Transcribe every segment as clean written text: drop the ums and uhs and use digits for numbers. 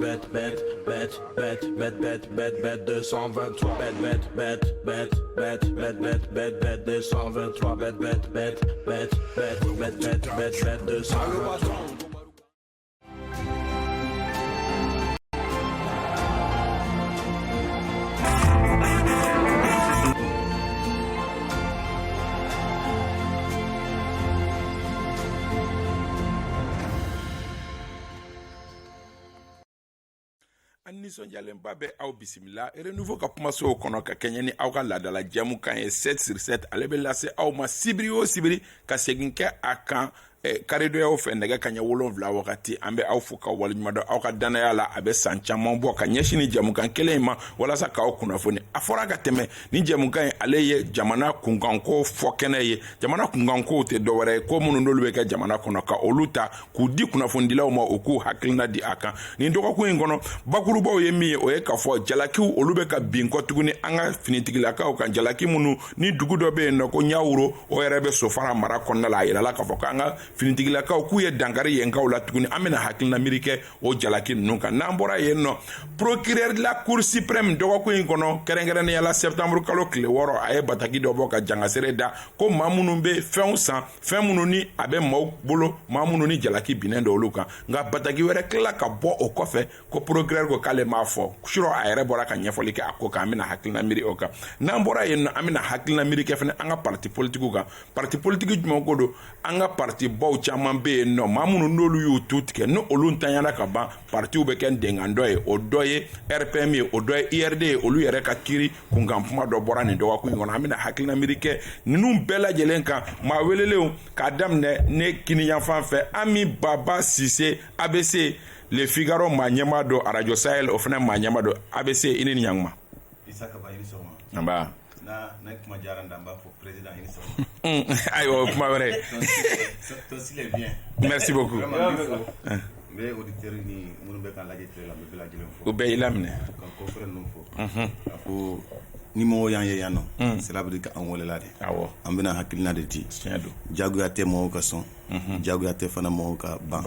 Bête 223 bête 223 bête 223. Nisɔndiyalenba bɛ aw bisimila renouveau ka kumaso kɔnɔ ka kɛɲɛ ni aw ka laadala jɛmu kan ye 7 sur 7 ale bɛ lase aw ma sibiri o sibiri ka segin kɛ a kan karidoyaw fɛ nɛgɛ kaɲɛ 7 wagati an bɛ aw fo ka waleɲuman dɔn aw ka danaya la a bɛ san caman bɔ ka ɲɛsin ni jɛmukan kelen in ma walasa k'aw kunnafoni a fɔra ka tɛmɛ ni jɛmukan in ale ye jamana kunkanko fɔ kɛnɛ ye jamana kunkankow tɛ dɔwɛrɛ ye ko minnu n'olu bɛ kɛ jamana kɔnɔ ka olu ta k'u di kunnafonidilaw ma u k'u hakilina di a kan nin dɔgɔkun in kɔnɔ bakurubaw ye min ye o ye k'a fɔ jalakiw olu bɛ ka bin kɔ tuguni an ka finitigilakaw kan jalaki minnu ni dugu dɔ bɛ yen nɔ ko ɲawuro o yɛrɛ bɛ sofara mara kɔnɔna la a yirala k'a fɔ k'an ka finitigilakaw k'u ye dankari yenkaw la tuguni an bɛna hakilina miiri kɛ o jalaki ninnu kan n'an bɔra yen nɔ procureur de la cour suprême dɔgɔkun in kɔnɔ kɛrɛnkɛrɛnnenya la septembre kalo tile 6 a ye bataki dɔ bɔ ka jangasere da ko maa minnu bɛ fɛnw san fɛn minnu ni a bɛ maaw bolo maa minnu ni jalaki binnen dɔ olu kan nka bataki wɛrɛ tilala ka bɔ o kɔfɛ ko procureur ko k'ale m'a fɔ surɔ a yɛrɛ bɔra ka ɲɛfɔli kɛ a ko kan an bɛna hakilina miiri o kan n'an bɔra yen nɔ an bɛna hakilina miiri kɛ fɛnɛ an ka parti politique kan parti politique jumɛn ko don an ka parti baw caman bɛ yen nɔ maa minnu n'olu y'u tu tigɛ ni olu ntanyana ka ban partiw bɛ kɛ dengan dɔ ye o dɔ ye RPM ye o dɔ ye IRD ye olu yɛrɛ ka kiiri kunkan kuma dɔ bɔra nin dɔgɔkun in kɔnɔ an bɛna hakilina miiri kɛ ninnu bɛɛ lajɛlen kan maa welelenw k'a daminɛ ne kiniyanfan fɛ Ami Baba Sise ABC Le Figaro maa ɲɛma don Radio Sahel o fana maa ɲɛma don ABC i ni ɲankuma Isaka ba yiri sɔgɔma anba na kuma diyara n da n b'a fɔ président i ni sɔgɔma ayiwa o kuma wɛrɛ ton style est bien merci beaucoup n bɛ auditeur ni minnu bɛ k'an lajɛ tile la n bɛ bɛɛ lajɛlen fo o bɛɛ y'i laminɛ ka confrère ninnu fo a ko ni mɔgɔw y'an ye yan nɔ cela veut dire k'an welela de awɔ an bɛna hakilina de di tiɲɛ don jagoya tɛ mɔgɔw ka sɔn jagoya tɛ fana mɔgɔw ka ban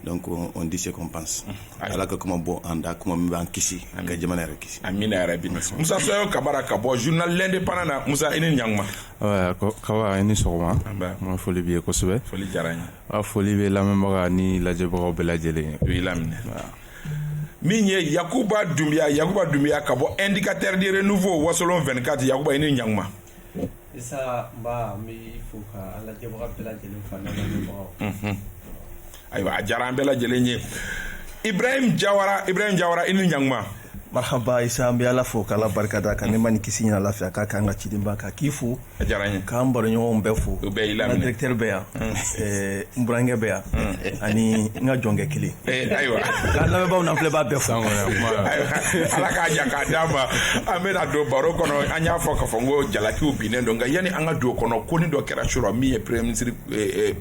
donc on dit ce qu'on pense ala ka kuma bɔ an da kuma min b'an kisi ka jamana yɛrɛ kisi amina yarabi Musa Soyo Kabara ka bɔ journal l'indépendant na Musa i ni ɲankuma Kaba i ni sɔgɔma ma foli b'i ye kosɛbɛ foli diyara n ye a foli bɛ lamɛnbaga ni lajɛbagaw bɛɛ lajɛlen ye o y'i laminɛ min ye Yakuba Dumbiya ka bɔ indicateur de renouveau wasolon 24 Yakuba i ni ɲankuma Isa ba mi fo ka lajɛbaga bɛɛ lajɛlen fa na lamɛnbagaw ayiwa a diyara an bɛɛ lajɛlen ye Ibrahim Jawara i ni ɲankuma marhaba Isa an bɛ ala fo k'ala barikada ka ne ma ni kisi ɲina lafiya k'a k'an ka cidenba ka k'i fo a diyara n ye k'an baroɲɔgɔnw bɛɛ fo o bɛɛ y'i n ka laminɛ directeur bɛ yan n burankɛ bɛ yan ani n ka jɔnkɛ kelen ayiwa ka lamɛnbaaw n'an filɛ b'a bɛɛ fo ala k'a jan k'a d'a ma an bɛna don baro kɔnɔ an y'a fɔ k'a fɔ n ko jalakiw binnen don nka yanni an ka don kɔnɔ ko ni dɔ kɛra surɔ min ye premier ministre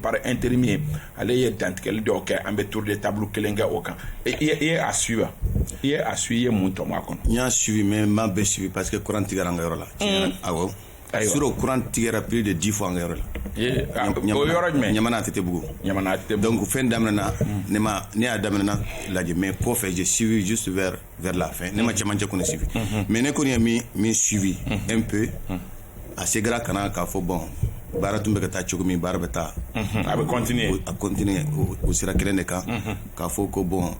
par intérim ye ale ye dantigɛli dɔw kɛ an bɛ tour de table kelen kɛ o kan i ye a suivre i ye mun tɔmɔ a kɔnɔ n y'a suivi mais n m'a bɛɛ suivi parce que courant tigɛra an ka yɔrɔ la awɔ sur o courant tigɛra plus de 10 fois an ka yɔrɔ la o yɔrɔ jumɛn Ɲamana Tetebugu donc fɛn daminɛna ne y'a daminɛna lajɛ mais kɔfɛ j'ai suivi juste vers la fin ne ma cɛmancɛ kɔni suivi mais ne kɔni ye min suivi un peu a segera ka na k'a fɔ bon baara tun bɛ ka taa cogo min baara bɛ taa a bɛ continuer o sira kelen de kan k'a fɔ ko bon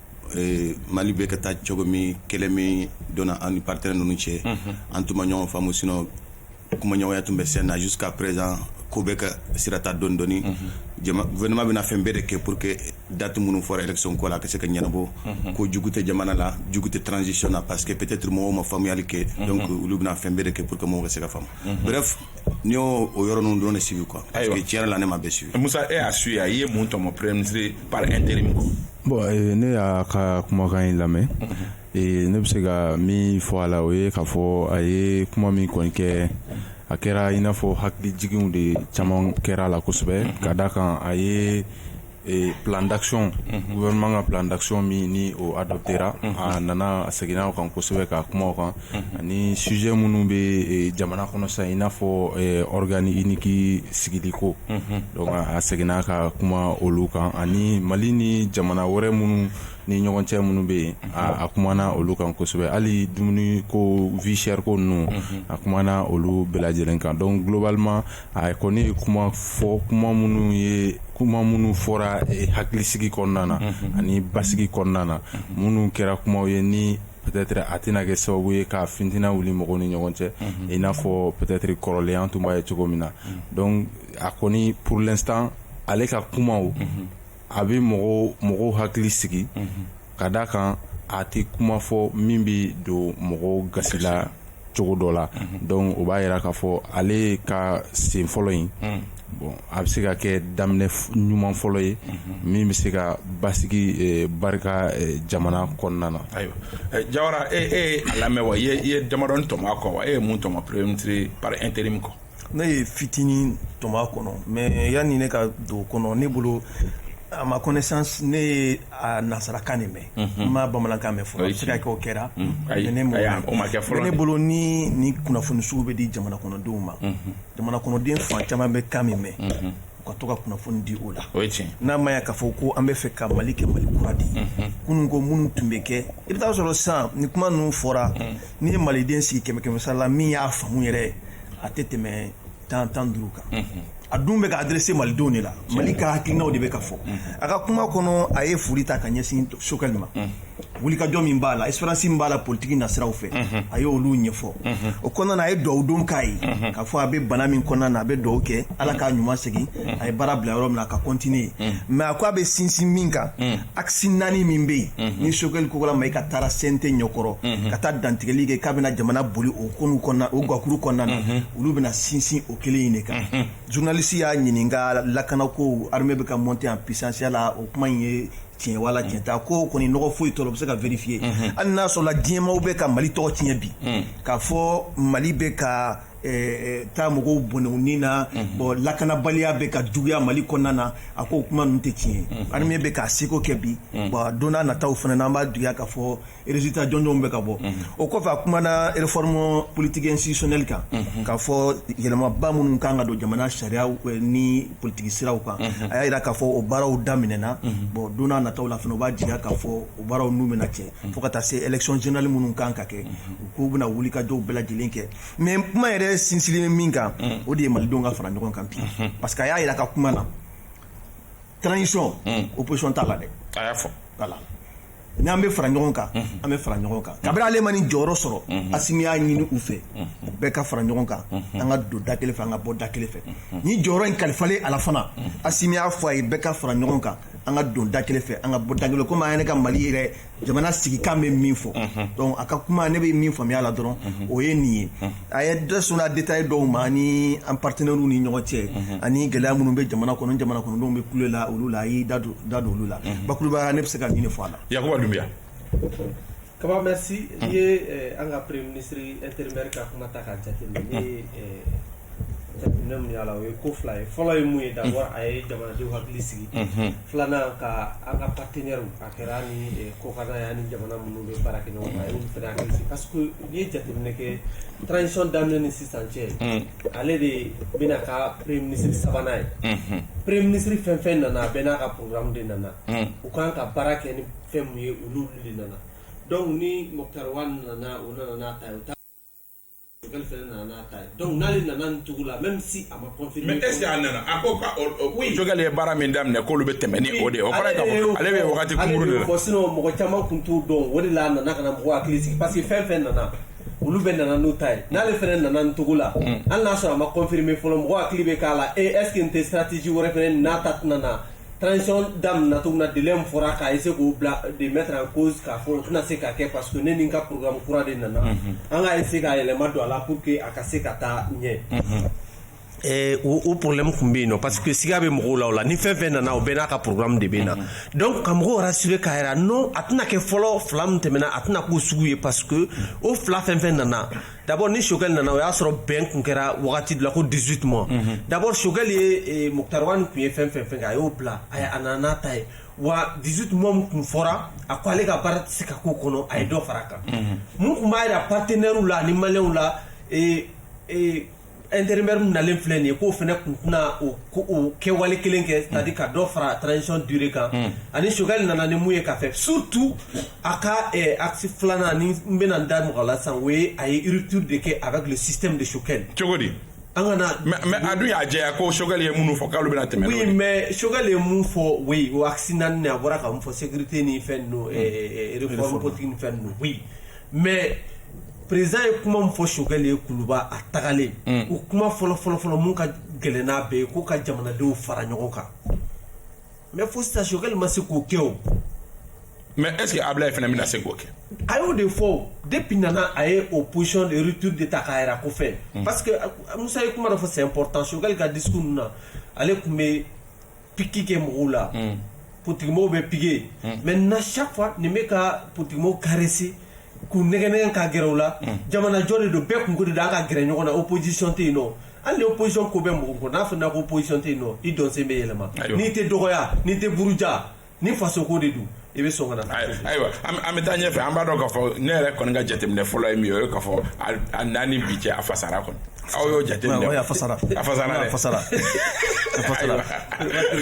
Mali bɛ ka taa cogo min kɛlɛ min donna an ni partenaire ninnu cɛ an tun ma ɲɔgɔn faamu sinon kumaɲɔgɔnya tun bɛ sen na jusqu'à présent ko bɛ ka sira ta dɔɔni dɔɔni gouvernement bɛna fɛn bɛɛ de kɛ pour que date minnu fɔra élection ko la a ka se ka ɲɛnabɔ ko jugu tɛ jamana la jugu tɛ transition na parce que peut-être mɔgɔw ma faamuyali kɛ donc olu bɛna fɛn bɛɛ de kɛ pour que mɔgɔw ka se ka faamu bref ni y'o yɔrɔ ninnu dɔrɔn de suivi quoi parce que tiɲɛ yɛrɛ la ne ma bɛɛ suivi Musa e y'a suivi i ye mun tɔmɔ premier ministre par intérim bon ne y'a ka kumakan in lamɛn ne bɛ se ka min fɔ a la o ye k'a fɔ a ye kuma min kɔni kɛ a kɛra i n'a fɔ hakilijiginw de caman kɛra a la kosɛbɛ ka da kan a ye plan d'action gouvernement ka plan d'action min ni o adoptera a nana a seginna o kan kosɛbɛ ka kuma o kan ani sujet minnu bɛ jamana kɔnɔ sisan i n'a fɔ organe unique sigili ko donc a seginna ka kuma olu kan ani Mali ni jamana wɛrɛ minnu ni ɲɔgɔn cɛ minnu bɛ yen a kumana olu kan kosɛbɛ hali dumuni ko vie chère ko ninnu a kumana olu bɛɛ lajɛlen kan donc globalement a kɔni kuma minnu fɔra hakilisigi kɔnɔna na ani basigi kɔnɔna na minnu kɛra kumaw ye ni peut-être a tɛna kɛ sababu ye ka fintina wuli mɔgɔw ni ɲɔgɔn cɛ i n'a fɔ peut-être kɔrɔlen an tun b'a ye cogo min na donc a kɔni pour l'instant ale ka kumaw a bɛ mɔgɔw hakili sigi ka d'a kan a tɛ kuma fɔ min bɛ don mɔgɔw gasi la cogo dɔ la donc o b'a yira k'a fɔ ale ka sen fɔlɔ in bon a bɛ se ka kɛ daminɛ ɲuman fɔlɔ ye min bɛ se ka basigi barika jamana kɔnɔna na. ayiwa Jawara a lamɛn wa i ye damadɔni tɔmɔ a kɔ wa e ye mun tɔmɔ premier ministre par intérim kɔ. ne ye fitinin tɔmɔ a kɔnɔ mais yanni ne ka don o kɔnɔ ne bolo à ma connaissance ne ye a nasarakan de mɛn n ma bamanankan mɛn fɔlɔ a bɛ se ka kɛ o kɛra ne bolo ni kunnafoni sugu bɛ di jamana kɔnɔdenw ma jamana kɔnɔden fan caman bɛ kan min mɛn u ka to ka kunnafoni di o la n'a ma ya k'a fɔ ko an bɛ fɛ ka Mali kɛ Mali kura de ye kunun ko minnu tun bɛ kɛ i bɛ taa sɔrɔ sisan ni kuma ninnu fɔra ni ye maliden sigi kɛmɛ sara la min y'a faamu yɛrɛ a tɛ tɛmɛ 10 5 kan a dun bɛ ka adressé malidenw de la Mali ka hakilinaw de bɛ ka fɔ a ka kuma kɔnɔ a ye foli ta ka ɲɛsin Sokɛli ma wulikajɔ min b'a la espérance min b'a la politique nasiraw fɛ a ye olu ɲɛfɔ o kɔnɔna na a ye dugawudon k'a ye k'a fɔ a bɛ bana min kɔnɔna na a bɛ dugawu kɛ Ala k'a ɲuman segin a ye baara bila yɔrɔ min na a ka continuer mais a ko a bɛ sinsin min kan axe 4 min bɛ yen ni Sokɛli ko la ma i ka taara CNT ɲɛkɔrɔ ka taa dantigɛli kɛ k'a bɛna jamana boli o gakuru kɔnɔna na olu bɛna sinsin o kelen in de kan journaliste y'a ɲininka lakanako armée bɛ ka monter en puissance la o kuma in ye tiɲɛ wala tiɲɛ t'a ko kɔni nɔgɔ foyi tɔrɔ bɛ se ka vérifier hali n'a sɔrɔ la diɲɛmaw bɛ ka Mali tɔgɔ tiɲɛ bi k'a fɔ Mali bɛ ka taa mɔgɔw bɔnɛw ni na bon lakanabaliya bɛ ka juguya Mali kɔnɔna na a ko kuma ninnu tɛ tiɲɛ armée bɛ ka seko kɛ bi bon don n'a nataw fana na an b'a duguya k'a fɔ résultat jɔnjɔnw bɛ ka bɔ o kɔfɛ a kumana réforme politique institutionnelle kan k'a fɔ yɛlɛmaba minnu kan ka don jamana sariya ni politique siraw kan a y'a jira k'a fɔ o baaraw daminɛna bon don n'a nataw la fana u b'a jigiya k'a fɔ o baaraw n'u bɛna cɛ fo ka taa se élection générale minnu kan ka kɛ k'u bɛna wulikajɔw bɛɛ lajɛlen kɛ mais kuma yɛrɛ sinsilen min kan o de ye malidenw ka fara ɲɔgɔn kan bi parce que a y'a jira ka kuma na transition opposition t'a la dɛ a y'a fɔ voilà n'an bɛ fara ɲɔgɔn kan an bɛ fara ɲɔgɔn kan kabini ale ma nin jɔyɔrɔ sɔrɔ Asimi y'a ɲini u fɛ u bɛɛ ka fara ɲɔgɔn kan an ka don da kelen fɛ an ka bɔ da kelen fɛ ni jɔyɔrɔ in kalifalen a la fana Asimi y'a fɔ a ye bɛɛ ka fara ɲɔgɔn kan an ka don da kelen fɛ an ka bɔ da kelen komi an yɛrɛ ka Mali yɛrɛ jamana sigikan bɛ min fɔ donc a ka kuma ne bɛ min faamuya la dɔrɔn o ye nin ye a ye dɔ sɔnna détail dɔw ma ni an partenaires ni ɲɔgɔn cɛ ani gɛlɛya minnu bɛ jamana kɔnɔdenw bɛ kule la olu la a y'i da don olu la bakurubaya ne bɛ se ka nin de fɔ a la. Yakuba Dumbuya. Kaba merci i ye an ka premier ministre intérimaire ka kuma ta ka jateminɛ ni jateminɛ min y'a la o ye ko fila ye fɔlɔ ye mun ye d'abord a ye jamanadenw hakili sigi filanan ka an ka partenaires a kɛra ni kokana ye ani jamana minnu bɛ baara kɛ ɲɔgɔn fɛ a ye olu fana hakili sigi parce que n'i ye jateminɛ kɛ transition daminɛ ni sisan cɛ ale de bɛna ka premier ministre sabanan ye premier ministre fɛn fɛn nana a bɛɛ n'a ka programme de nana u kan ka baara kɛ ni fɛn mun ye olu de nana donc ni Moktar Wan nana o nana n'a ta ye donc n'ale nana nin cogo la même si a ma confirmer mais est-ce que a nana a ko ka oui Sokɛli ye baara min daminɛ k'olu bɛ tɛmɛ ni o de ye o kɔrɔ ye k'a fɔ ale bɛ wagati kunkurun de la sinon mɔgɔ caman tun t'o dɔn o de la a nana ka na mɔgɔw hakili sigi parce que fɛn fɛn nana olu bɛ nana n'o ta ye n'ale fɛnɛ nana nin cogo la hali n'a sɔrɔ a ma confirmer fɔlɔ mɔgɔw hakili bɛ k'a la est-ce que n tɛ stratégie wɛrɛ fɛnɛ n'a ta tɛna na transition daminɛ cogo min na délai min fɔra k'a essayer k'o bila de mettre en cause k'a fɔ o tɛna se ka kɛ parce que ne ni n ka programme kura de nana an ka essayer k'a yɛlɛma don a la pour que a ka se ka taa ɲɛ o problème kun bɛ yen nɔ parce que siga bɛ mɔgɔw la o la ni fɛn fɛn nana o bɛɛ n'a ka programme de bɛ na donc ka mɔgɔw rassurer k'a yira non a tɛna kɛ fɔlɔ fila min tɛmɛna a tɛna k'o sugu ye parce que o fila fɛn fɛn nana d'abord ni Sokɛli nana o y'a sɔrɔ bɛn kun kɛra wagati dɔ la ko 18 mois d'abord Sokɛli ye Moktar Wan kun ye fɛn fɛn fɛn kɛ a y'o bila a nana n'a ta ye wa 18 mois min kun fɔra a ko ale ka baara tɛ se ka k'o kɔnɔ a ye dɔ fara a kan mun kun b'a jira partenaires la ani maliyɛnw la intérimaire mun nalen filɛ nin ye k'o fɛnɛ kun tɛna o kɛwale kelen kɛ c'est-à-dire ka dɔ fara transition durée kan ani Choguel nana ni mun ye ka fɛ surtout a ka axe filanan ni n bɛna n da mɔgɔ la sisan o ye a ye rupture de kɛ avec le système de Choguel. Cogo di? An kana mais a dun y'a jɛya ko Choguel ye minnu fɔ k'olu bɛna tɛmɛ. Oui mais Choguel ye mun fɔ oui o axe naani ni a bɔra ka mun fɔ sécurité ni fɛn ninnu réforme politique ni fɛn ninnu oui mais président ye kuma min fɔ Choguel ye Kuluba a tagalen o kuma fɔlɔ mun ka gɛlɛn n'a bɛɛ ye ko ka jamanadenw fara ɲɔgɔn kan mais fo sisan Choguel ma se k'o kɛ o. mais est-ce que Ablaye fana bɛna se k'o kɛ? a y'o de fɔ depuis nana a ye opposition de rupture de ta k'a yɛrɛ ko fɛn parce que Musa ye kuma dɔ fɔ c'est important Choguel ka discours ninnu na ale tun bɛ piki kɛ mɔgɔw la politigimɔgɔw bɛ piquer maintenant chaque fois nin bɛ ka politigimɔgɔw caresser k'u nɛgɛnɛgɛ ka gɛrɛ u la jamana jɔ de don bɛɛ kunko de don an ka gɛrɛ ɲɔgɔn na opposition tɛ yen nɔ hali ni opposition ko bɛ mɔgɔ kɔ n'a fɔra ko opposition tɛ yen nɔ i dɔnsen bɛ yɛlɛma n'i tɛ dɔgɔya n'i tɛ buruja ni faso ko de don i bɛ sɔn ka na. ayiwa an bɛ taa ɲɛfɛ an b'a dɔn k'a fɔ ne yɛrɛ kɔni ka jateminɛ fɔlɔ ye min ye o ye k'a fɔ a naani bi cɛ a fasara kɔni aw y'o jateminɛ. a fasara dɛ.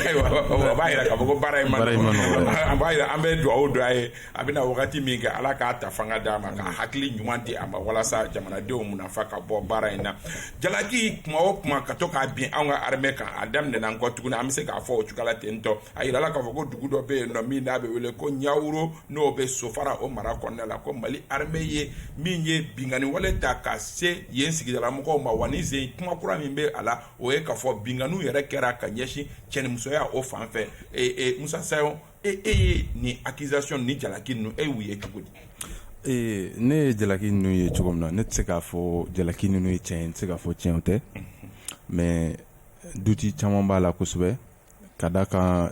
ayiwa o b'a yira k'a fɔ ko baara in ma nɔgɔn a b'a yira an bɛ dugawu don a ye a bɛna wagati min kɛ ala k'a ta fanga d'a ma ka hakili ɲuman di a ma walasa jamanadenw munafa ka bɔ baara in na jalaki kuma o kuma ka to k'a bin anw ka armée kan a daminɛna n kɔ tuguni an bɛ se k'a fɔ o cogoya la ten tɔ a yirala k'a fɔ ko dugu dɔ bɛ yen nɔ min n'a bɛ wele ko Ɲawuro n'o bɛ Sofara o mara kɔnɔna la ko Mali armée ye min ye bingani wale ta ka se yen sigidalamɔgɔw ma wa ni sen kuma kura min bɛ a la o ye k'a fɔ binganiw yɛrɛ kɛra ka ɲɛsin cɛnimusoya o fan fɛ Musa Sayon e ye ni accusation ni jalaki ninnu e y'u ye cogo di? ne ye jalaki ninnu ye cogo min na ne tɛ se k'a fɔ jalaki ninnu ye tiɲɛ ye n tɛ se k'a fɔ tiɲɛ o tɛ mais duti caman b'a la kosɛbɛ ka da kan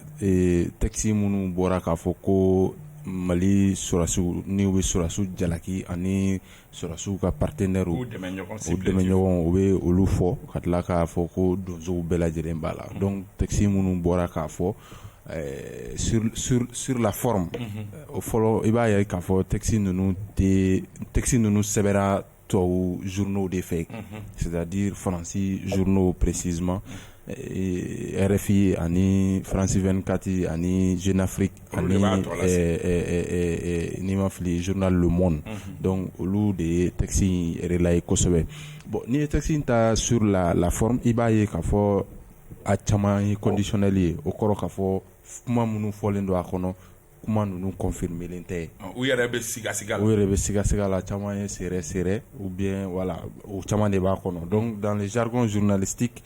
texte minnu bɔra k'a fɔ ko Mali sɔrɔsiw ni u bɛ sɔrɔsiw jalaki ani sɔrɔsiw ka partenaires u dɛmɛ ɲɔgɔn u bɛ olu fɔ ka tila k'a fɔ ko donsow bɛɛ lajɛlen b'a la donc texte minnu bɔra k'a fɔ sur la forme o fɔlɔ i b'a ye k'a fɔ texte ninnu sɛbɛnna tubabu journaux de fɛ c'est-à-dire faransi journaux précisément RFI ani France 24 ani Jeune Afrique ani ni ma fili journal Le Monde donc olu de ye texte in relayer kosɛbɛ bon ni ye texte in ta sur la forme i b'a ye k'a fɔ a caman ye conditionnel ye o kɔrɔ k'a fɔ kuma minnu fɔlen don a kɔnɔ kuma ninnu confirmelen tɛ u yɛrɛ bɛ siga la caman ye sɛrɛ ou bien voilà o caman de b'a kɔnɔ donc dans le jargon journalistique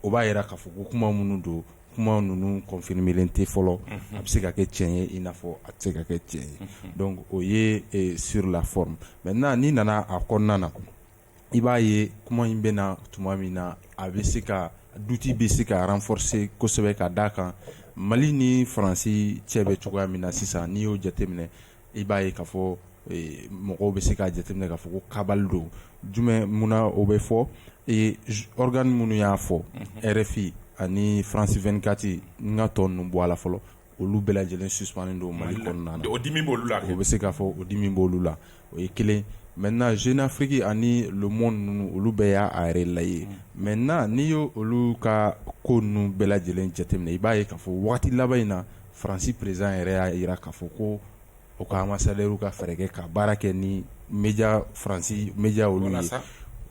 o b'a yira k'a fɔ ko kuma minnu don kuma ninnu confirmelen tɛ fɔlɔ a bɛ se ka kɛ tiɲɛ ye i n'a fɔ a tɛ se ka kɛ tiɲɛ ye donc o ye sur la forme maintenant n'i nana a kɔnɔna na i b'a ye kuma in bɛ na tuma min na a bɛ se ka duti bɛ se ka renforcer kosɛbɛ ka d'a kan Mali ni Faransi cɛ bɛ cogoya min na sisan n'i y'o jateminɛ i b'a ye k'a fɔ mɔgɔw bɛ se k'a jateminɛ k'a fɔ ko kabali don jumɛn munna o bɛ fɔ organe minnu y'a fɔ RFI ani France 24 n ka tɔ ninnu bɔ a la fɔlɔ olu bɛɛ lajɛlen suspendé don Mali kɔnɔna na o dimi b'olu la o bɛ se k'a fɔ o dimi b'olu la o ye kelen maintenant Jeune Afrique ani Le Monde ninnu olu bɛɛ y'a yɛrɛ laye maintenant n'i y' olu ka ko ninnu bɛɛ lajɛlen jateminɛ i b'a ye k'a fɔ waati laban in na Faransi président yɛrɛ y'a jira k'a fɔ ko o ka ambassadeur ka fɛɛrɛ kɛ ka baara kɛ ni média Faransi média olu ye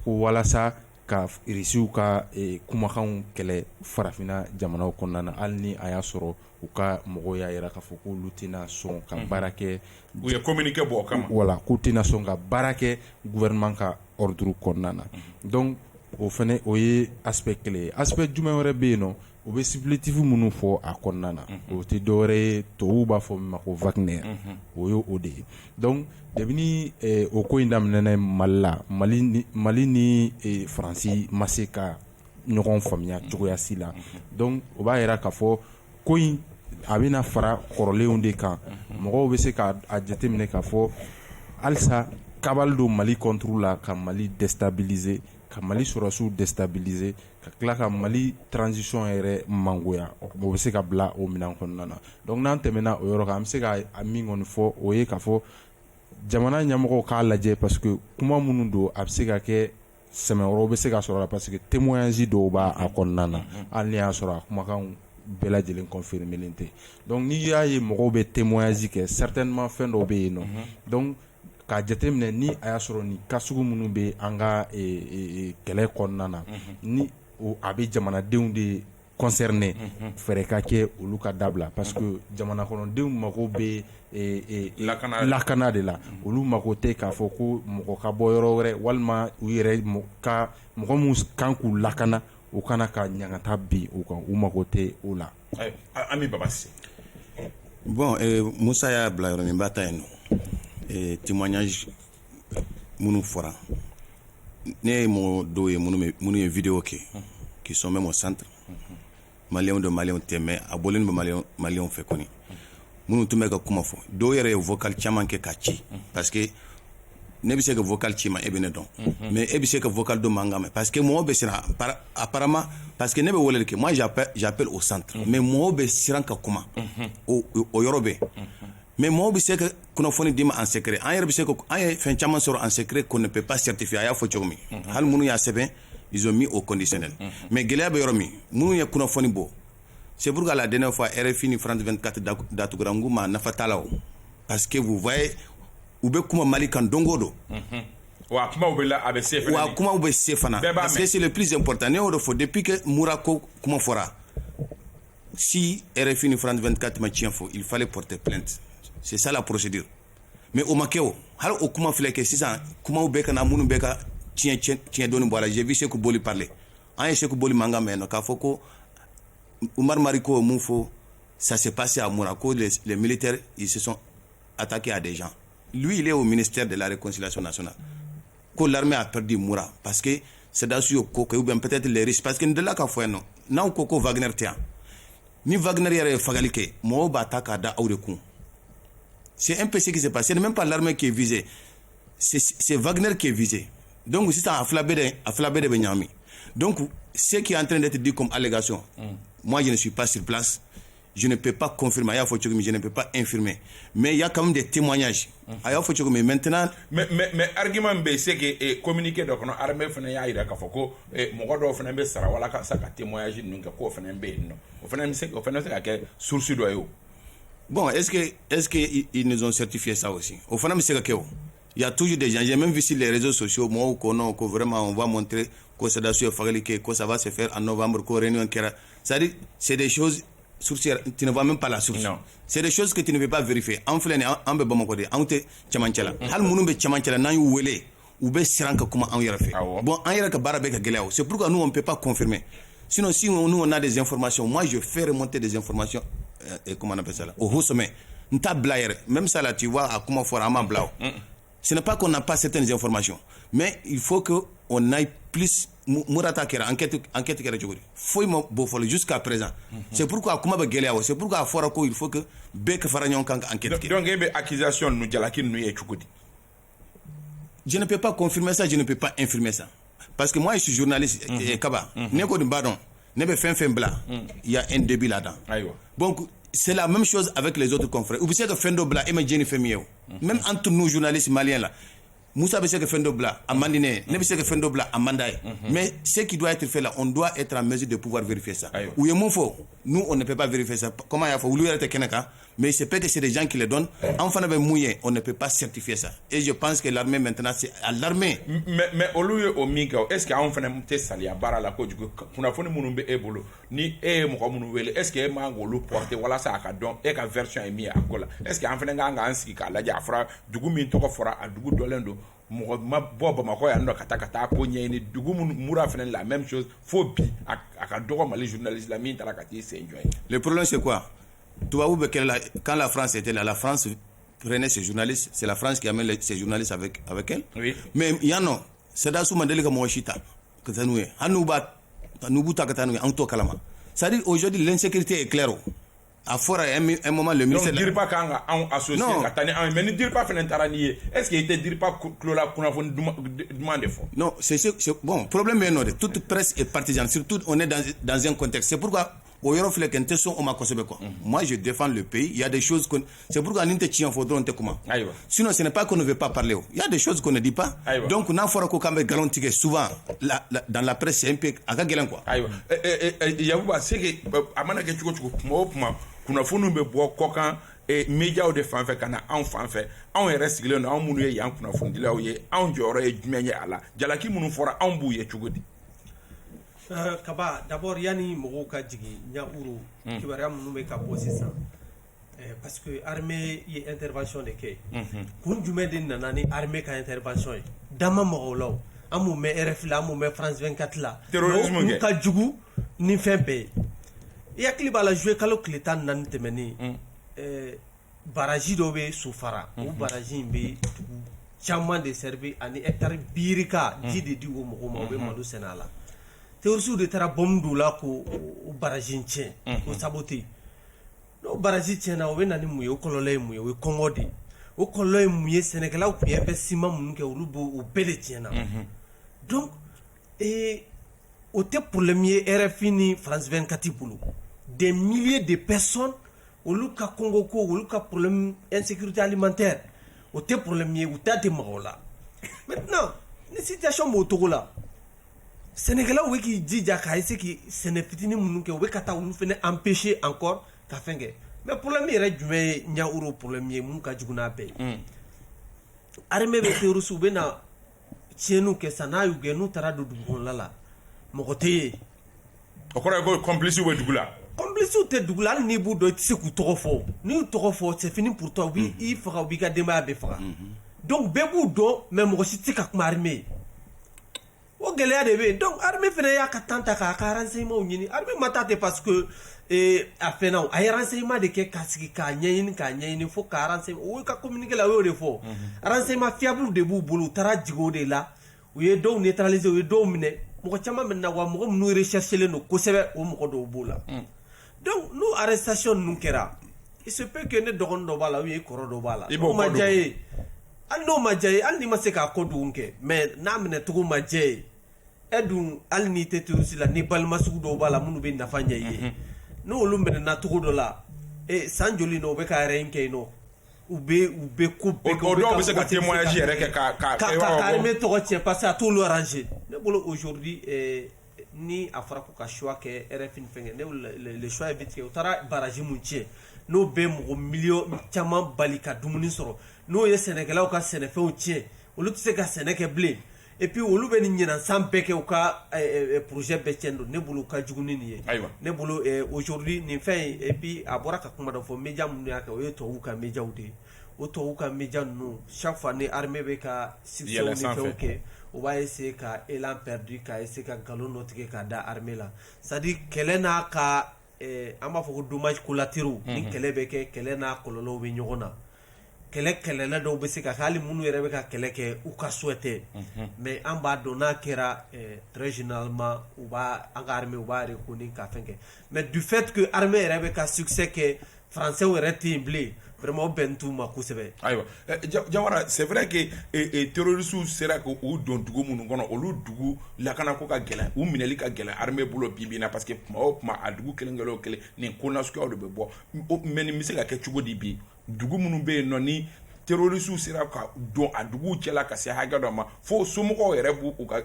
ko walasa ka Irisiw ka kumakanw kɛlɛ farafinna jamanaw kɔnɔna na hali ni a y'a sɔrɔ u ka mɔgɔw y'a jira k'a fɔ ko olu tɛna sɔn ka baara kɛ u ye communiqué bɔ o kama voilà k'u tɛna sɔn ka baara kɛ gouvernement ka ordre kɔnɔna na donc o fɛnɛ o ye aspect kelen ye aspect jumɛn wɛrɛ bɛ yen nɔ u bɛ supplétif minnu fɔ a kɔnɔna na o tɛ dɔwɛrɛ ye tubabuw b'a fɔ min ma ko Wagner o ye o de ye donc depuis ni o ko in daminɛna Mali la Mali ni Faransi ma se ka ɲɔgɔn faamuya cogoya si la donc o b'a jira k'a fɔ ko in a bɛna fara kɔrɔlenw de kan mɔgɔw bɛ se k'a jateminɛ k'a fɔ halisa kabali don Mali contre la ka Mali déstabiliser ka Mali sɔrɔsiw déstabiliser ka tila ka Mali transition yɛrɛ mangoya o bɛ se ka bila o minɛn kɔnɔna na donc n'an tɛmɛna o yɔrɔ kan an bɛ se ka min kɔni fɔ o ye k'a fɔ jamana ɲɛmɔgɔw k'a lajɛ parce que kuma minnu don a bɛ se ka kɛ sɛmɛ wɛrɛw bɛ se ka sɔrɔ la parce que témoignage dɔw b'a a kɔnɔna na hali ni y'a sɔrɔ a kumakan bɛɛ lajɛlen confirmelen tɛ donc n'i y'a ye mɔgɔw bɛ témoignage kɛ certainement fɛn dɔw bɛ yen nɔ donc k'a jateminɛ ni a y'a sɔrɔ ni cas sugu minnu bɛ an ka kɛlɛ kɔnɔna na ni a bɛ jamanadenw de concerné fɛrɛ ka kɛ olu ka dabila parce que jamana kɔnɔdenw mago bɛ lakana de la olu mago tɛ k'a fɔ ko mɔgɔ ka bɔ yɔrɔ wɛrɛ walima u yɛrɛ ka mɔgɔ min kan k'u lakana u kana ka ɲagata bi u kan u mago tɛ o la. Ami Baba Cissé. Bon, Musa y'a bila yɔrɔ min b'a ta yen nɔ témoignage minnu fɔra ne ye mɔgɔ dɔw ye minnu ye vidéo kɛ qui sont même au centre maliyɛnw de maliyɛnw tɛ mais a bɔlen bɛ maliyɛnw fɛ kɔni minnu tun bɛ ka kuma fɔ dɔw yɛrɛ ye vocal caman kɛ ka ci parce que ne bɛ se ka vocal ci ma e bɛ ne dɔn mais e bɛ se ka vocal dɔ man kan mɛn parce que mɔgɔw bɛ siran apparemment parce que ne bɛ weleli kɛ moi j'appelle au centre mais mɔgɔw bɛ siran ka kuma o yɔrɔ bɛ mais mɔgɔw bɛ se ka kunnafoni d'i ma en secret an yɛrɛ bɛ se ka an ye fɛn caman sɔrɔ en secret qu'on ne peut pas certifier a y'a fɔ cogo min hali minnu y'a sɛbɛn ils ont mis au conditionnel mais gɛlɛya bɛ yɔrɔ min minnu ye kunnafoni bɔ c'est pourquoi la dernière fois RFI ni France 24 datugura n k'u ma nafa t'a la o parce que vous voyez u bɛ kuma Mali kan don o don wa kumaw bɛ la a bɛ se fana wa kumaw bɛ se fana parce que c'est le plus important ne y'o de fɔ depuis que Moura ko kuma fɔra si RFI ni France 24 ma tiɲɛ fɔ il fallait porter plainte c'est ça la procédure mais o ma kɛ o hali o kuma filɛ kɛ sisan kumaw bɛ ka na minnu bɛ ka tiɲɛ dɔɔni bɔ a la j'ai vu Sékou Boli parler an ye Sékou Boli mankan mɛn k'a fɔ ko Oumar Mariko mun fɔ ça s'est passé à Moura ko les militaires ils se sont attaqués à des gens lui il est au ministère de la réconciliation nationale ko l'armée a perdu Moura parce que c'est dans ce ko ou bien peut-être les risques parce que de là ka fɔ yan nɔ n'aw ko Wagner tɛ yan ni Wagner yɛrɛ ye fagali kɛ mɔgɔw b'a ta k'a da aw de kun c'est un peu ce qui s'est passé, ce n'est même pas l'armée qui est visée, c'est Wagner qui est visé. Donc, c'est ça, à Flabé de Benyami. Donc, ce qui est en train d'être dit comme allégation, moi je ne suis pas sur place, je ne peux pas confirmer, je ne peux pas infirmer. Mais il y a quand même des témoignages. Mais maintenant. Mais argument, c'est que communiquer donc l'armée fait un ira kafoko et mon gars fait un peu ça voilà ça témoignage nous ko fait un peu non. Au final c'est que source doyo. Bon, est-ce que ils nous ont certifié ça aussi? Au final, il y a toujours des gens, j'ai même vu sur les réseaux sociaux, moi, que vraiment on va montrer que ça doit se faire, que ça va se faire en novembre, que réunion c'est-à-dire, c'est des choses, tu ne vois même pas la source. Non. C'est des choses que tu ne peux pas vérifier. En fait, on peut pas me dire, on te chamanchela. Hal munu be chamanchela na yu wele, ou be siranka comment on y a fait. Bon, on y a que barabeka gelao. C'est pourquoi nous on peut pas confirmer. Sinon, si nous on a des informations, moi je fais remonter des informations. Et comment on appelle ça là au haut sommet même ça là tu vois à comment faire à blau ce n'est pas qu'on n'a pas certaines informations mais il faut que on aille plus Mourata Kera enquête Kera Djogori faut mo bofol jusqu'à présent c'est pourquoi comment ba gelea c'est pourquoi fora ko il faut que bek faranyon kan enquête donc il y a accusation nous jalaki nous ye chukudi je ne peux pas confirmer ça je ne peux pas infirmer ça parce que moi je suis journaliste Kaba neko de badon nebe fin bla il y a un début là-dedans donc c'est la même chose avec les autres confrères vous savez que Fendo Bla et Jenny Femio même entre nous journalistes maliens là Moussa Bessé que Fendo Bla à Mandine ne Bessé que Fendo Bla à Mandaï mais ce qui doit être fait là on doit être en mesure de pouvoir vérifier ça ou est mon faux nous on ne peut pas vérifier ça comment il y a faut lui être Kenaka mais c'est pas que c'est des gens qui les donnent enfin avec mouillé on ne peut pas certifier ça et je pense que l'armée maintenant c'est à l'armée mais au lieu au Mingao est-ce qu'il y a un phénomène sali à barra la côte pour la fois nous ebolo ni est-ce que mangolo porter voilà ça à don et la version est mise à cola est-ce qu'il y a un phénomène qui a la diafra du goût min toko fora à du goût dolendo ma boba ma koya ndo kata ko nyeni du goût moura phénomène la même chose phobie à dogo mali journaliste la mine tala kati c'est enjoy. Le problème c'est quoi? Quand la France était là, la France prenait ses journalistes, c'est la France qui amène ses journalistes avec elle. Oui. Mais il y en a, c'est dans ce modèle que moi je suis là. C'est-à-dire aujourd'hui l'insécurité est claire. À fort un moment le ministère. Donc dire pas quand on associé mais ne dire pas Fenentarani. Est-ce qu'il était dire pas Clola Kunafon demande fort? Non, c'est bon, problème est non, toute presse est partisane, surtout on est dans un contexte. C'est pourquoi au yoro file kente son o ma kosebe quoi. Moi je défends le pays, il y a des choses qu'on c'est pourquoi ninte tien faudron te comment. Sinon ce n'est pas qu'on ne veut pas parler. Il y a des choses qu'on ne dit pas. Donc na fora ko kambe galantique souvent dans la presse c'est un peu aga gelan quoi. Yabuba c'est que amana ke chuko mo kuna funu be bo kokan media de fanfɛ kana anw fanfɛ anw yɛrɛ sigilen don anw minnu ye yan kunnafonidilaw ye anw jɔyɔrɔ ye jumɛn ye a la jalaki minnu fɔra anw b'u ye cogo di kaba d'abord yani mɔgɔw ka jigin ɲauru kibaruya minnu bɛ ka bɔ sisan parce que armée ye intervention de kɛ kun jumɛn de nana ni armée ka intervention ye dama mɔgɔw la an m'u mɛn RFI la an m'u mɛn France 24 la terrorisme kɛ ka jugu ni fɛn bɛɛ ye i hakili b'a la juillet kalo tile 14 tɛmɛnen baraji dɔ bɛ sofara o baraji in bɛ dugu caman de servi ani hectare birika ji de di o mɔgɔw ma o bɛ malo sɛnɛ a la terrorisiw de taara bɔmu don la k'o baraji in tiɲɛ k'o saboter n'o baraji tiɲɛna o bɛ na ni mun ye o kɔlɔlɔ ye mun ye o ye kɔngɔ de o kɔlɔlɔ ye mun ye sɛnɛkɛlaw tun ye investissement minnu kɛ olu b'o bɛɛ de tiɲɛna donc o tɛ problème ye RFI ni France 24 bolo des milliers de personnes olu ka Congo ko olu ka problème insécurité alimentaire o te problème ye u ta te mɔgɔw la maintenant ni situation b'o togo la Sénégalais bɛ k'i jija k'a essayer k'i sɛnɛ fitinin minnu kɛ u bɛ ka taa olu fɛnɛ empêcher encore ka fɛn kɛ mais problème yɛrɛ jumɛn ye ɲauru problème ye mun ka jugu n'a bɛɛ ye armée bɛ terroriste u bɛ na tiɲɛniw kɛ sa n'a y'u gɛn n'u taara don dugu kɔnɔna la mɔgɔ tɛ ye o kɔrɔ ye ko complice bɛ dugu la complice tɛ dugu la hali n'i b'u dɔn i tɛ se k'u tɔgɔ fɔ n'i y'u tɔgɔ fɔ c'est fini pour toi u b'i faga u b'i ka denbaya bɛɛ faga donc bɛɛ b'u dɔn mais mɔgɔ si tɛ se ka kuma armée ye o gɛlɛya de bɛ yen donc armée fɛnɛ y'a ka temps ta k'a ka renseignements ɲini armée ma taa ten parce que a fɛnna a ye renseignement de kɛ k'a sigi k'a ɲɛɲini fo k'a renseignement o ka communiqué la o y'o de fɔ renseignement fiable de b'u bolo u taara jigin o de la u ye dɔw neutraliser u ye dɔw minɛ mɔgɔ caman bɛ na wa mɔgɔ minnu recherchelen don kosɛbɛ o mɔgɔ dɔw b'o la donc n'o arrestation ninnu kɛra il se peut que ne dɔgɔnin dɔ b'a la ou bien kɔrɔ dɔ b'a la n'o ma diya ye hali n'o ma diya ye hali n'i ma se k'a ko dugun kɛ mais n'a minɛ cogo ma diya ye e dun hali n'i tɛ terroriste la ni balima sugu dɔw b'a la minnu bɛ nafa ɲɛ i ye n'olu minɛna cogo dɔ la san joli na u bɛ ka yɛrɛ kɛ yen nɔ u bɛ ko bɛɛ kɛ o dɔw bɛ se ka témoignage yɛrɛ kɛ ka armée tɔgɔ tiɲɛ parce que a t'olu arranger ne bolo aujourd'hui ni a fɔra ko ka choix kɛ RFI ni fɛn kɛ ne le choix est vite fait u taara baraji mun tiɲɛ n'o bɛ mɔgɔ miliyɔn caman bali ka dumuni sɔrɔ n'o ye sɛnɛkɛlaw ka sɛnɛfɛnw tiɲɛ olu tɛ se ka sɛnɛ kɛ bilen et puis olu bɛ nin ɲinansan bɛɛ kɛ u ka projet bɛɛ tiɲɛ don ne bolo u ka jugu ni nin ye ne bolo aujourd'hui nin fɛn et puis a bɔra ka kuma dɔ fɔ média minnu y'a kɛ o ye tubabuw ka médiaw de ye o tubabuw ka média ninnu chaque fois ni armée bɛ ka succès ni fɛnw kɛ o b'a essayer ka élan perdu ka essayer ka nkalon dɔ tigɛ k'a da armée la c'est à dire kɛlɛ n'a ka an b'a fɔ ko dommage collatéraux ni kɛlɛ bɛ kɛ kɛlɛ n'a kɔlɔlɔw bɛ ɲɔgɔn na kɛlɛla dɔw bɛ se ka kɛ hali minnu yɛrɛ bɛ ka kɛlɛ kɛ u ka souhait tɛ mais an b'a dɔn n'a kɛra très généralement u b'a an ka armée u b'a reconnu ka fɛn kɛ mais du fait que armée yɛrɛ bɛ ka succès kɛ français yɛrɛ tɛ yen bilen vraiment o bɛn t'u ma kosɛbɛ ayiwa Jawara c'est vrai que terroristes sera k'u don dugu minnu kɔnɔ olu dugu lakana ko ka gɛlɛn u minɛli ka gɛlɛn armée bolo bi na parce que kuma o kuma a dugu kelen kelen o kelen nin ko nasuguyaw de bɛ bɔ mais nin bɛ se ka kɛ cogo di bi dugu minnu bɛ yen nɔ ni terroristes sera ka don a dugu cɛla ka se hakɛ dɔ ma fo somɔgɔw yɛrɛ b'u ka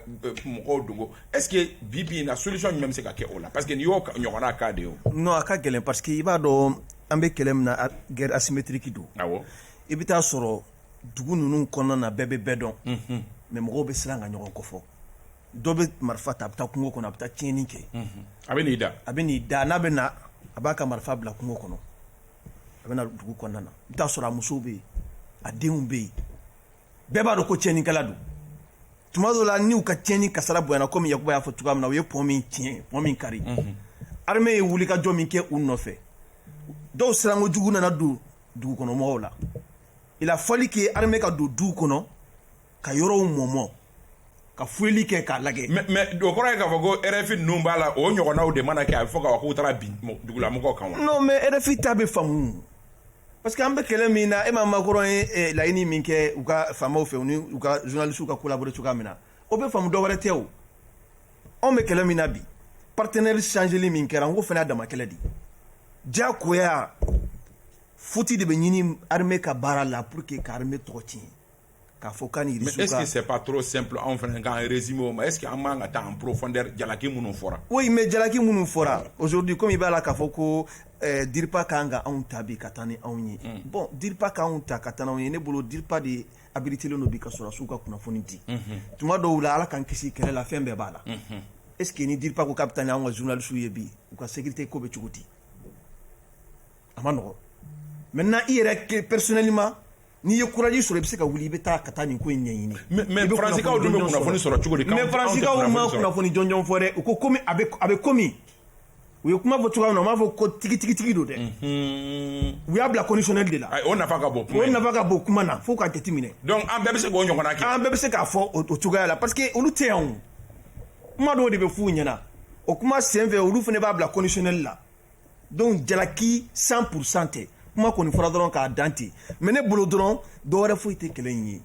mɔgɔw dogo est-ce que bi na solution jumɛn bɛ se ka kɛ o la parce que nin y'o ɲɔgɔnna cas de ye o non a ka gɛlɛn parce que i b'a dɔn an bɛ kɛlɛ min na guerre asymétrique don awɔ i bɛ taa sɔrɔ dugu ninnu kɔnɔna na bɛɛ bɛ bɛɛ dɔn mais mɔgɔw bɛ siran ka ɲɔgɔn kɔfɔ dɔ bɛ marifa ta a bɛ taa kungo kɔnɔ a bɛ taa tiɲɛni kɛ a bɛ n'i da n'a bɛ na a b'a ka marifa bila kungo kɔnɔ a bɛ na dugu kɔnɔna na i bɛ taa sɔrɔ a musow bɛ yen a denw bɛ yen bɛɛ b'a dɔn ko tiɲɛnikɛla don tuma dɔw la n'u ka tiɲɛni kasara bonyana komi Yakuba y'a fɔ cogoya min na u ye pont min tiɲɛ pont min kari armée ye wulikajɔ min kɛ u nɔfɛ dɔw siranko jugu nana don dugukɔnɔmɔgɔw la il a fallu que armée ka don duw kɔnɔ ka yɔrɔw mɔmɔ ka fuyeli kɛ k'a lajɛ mais o kɔrɔ ye k'a fɔ ko RFI ninnu b'a la o ɲɔgɔnnaw de mana kɛ a bɛ fɔ k'a fɔ k'u taara bin dugulamɔgɔw kan wa non mais RFI ta bɛ faamu parce que an bɛ kɛlɛ min na Emmanuel Macron ye laɲini min kɛ u ka faamaw fɛ u ni u ka journalistes ka collaborer cogoya min na o bɛ faamu dɔ wɛrɛ tɛ o anw bɛ kɛlɛ min na bi partenaire changeli min kɛra n ko fana dama kɛlɛ di diyagoya futi de bɛ ɲini armée ka baara la pour que ka armée tɔgɔ tiɲɛ k'a fɔ k'a ni mais est-ce que c'est pas trop simple anw fana k'an résumer o ma est-ce que an man ka taa en profondeur jalaki minnu fɔra oui mais jalaki minnu fɔra aujourd'hui comme i b'a la k'a fɔ ko DIRPA kan ka anw ta bi ka taa ni anw ye bon DIRPA ka anw ta ka taa n'anw ye ne bolo DIRPA de habilitelen don bi ka sɔrɔ ka kunnafoni di tuma dɔw la ala k'an kisi kɛlɛ la fɛn bɛɛ b'a la est-ce que ni DIRPA ko k'a bɛ taa ni anw ka journalistes ye bi u ka sécurité ko bɛ cogo di a ma nɔgɔn maintenant i yɛrɛ personnellement n'i ye courage sɔrɔ i bɛ se ka wuli i bɛ taa ka taa nin ko in ɲɛɲini mais faransikanw dun bɛ kunnafoni sɔrɔ cogo di mais faransikanw ma kunnafoni jɔnjɔn fɔ dɛ u ko komi a bɛ komi u ye kuma fɔ cogoya min na u m'a fɔ ko tigi don dɛ u y'a bila conditionnel de la o nafa ka bon kuma na fo k'a jateminɛ donc an bɛɛ bɛ se k'o ɲɔgɔnna kɛ an bɛɛ bɛ se k'a fɔ o cogoya la parce que olu tɛ yan kuma dɔw de bɛ f'u ɲɛna o kuma sen fɛ olu fana b'a bila conditionnel la donc jalaki 100% tɛ kuma kɔni fɔra dɔrɔn k'a dan ten mais ne bolo dɔrɔn dɔwɛrɛ foyi tɛ kɛlɛ in ye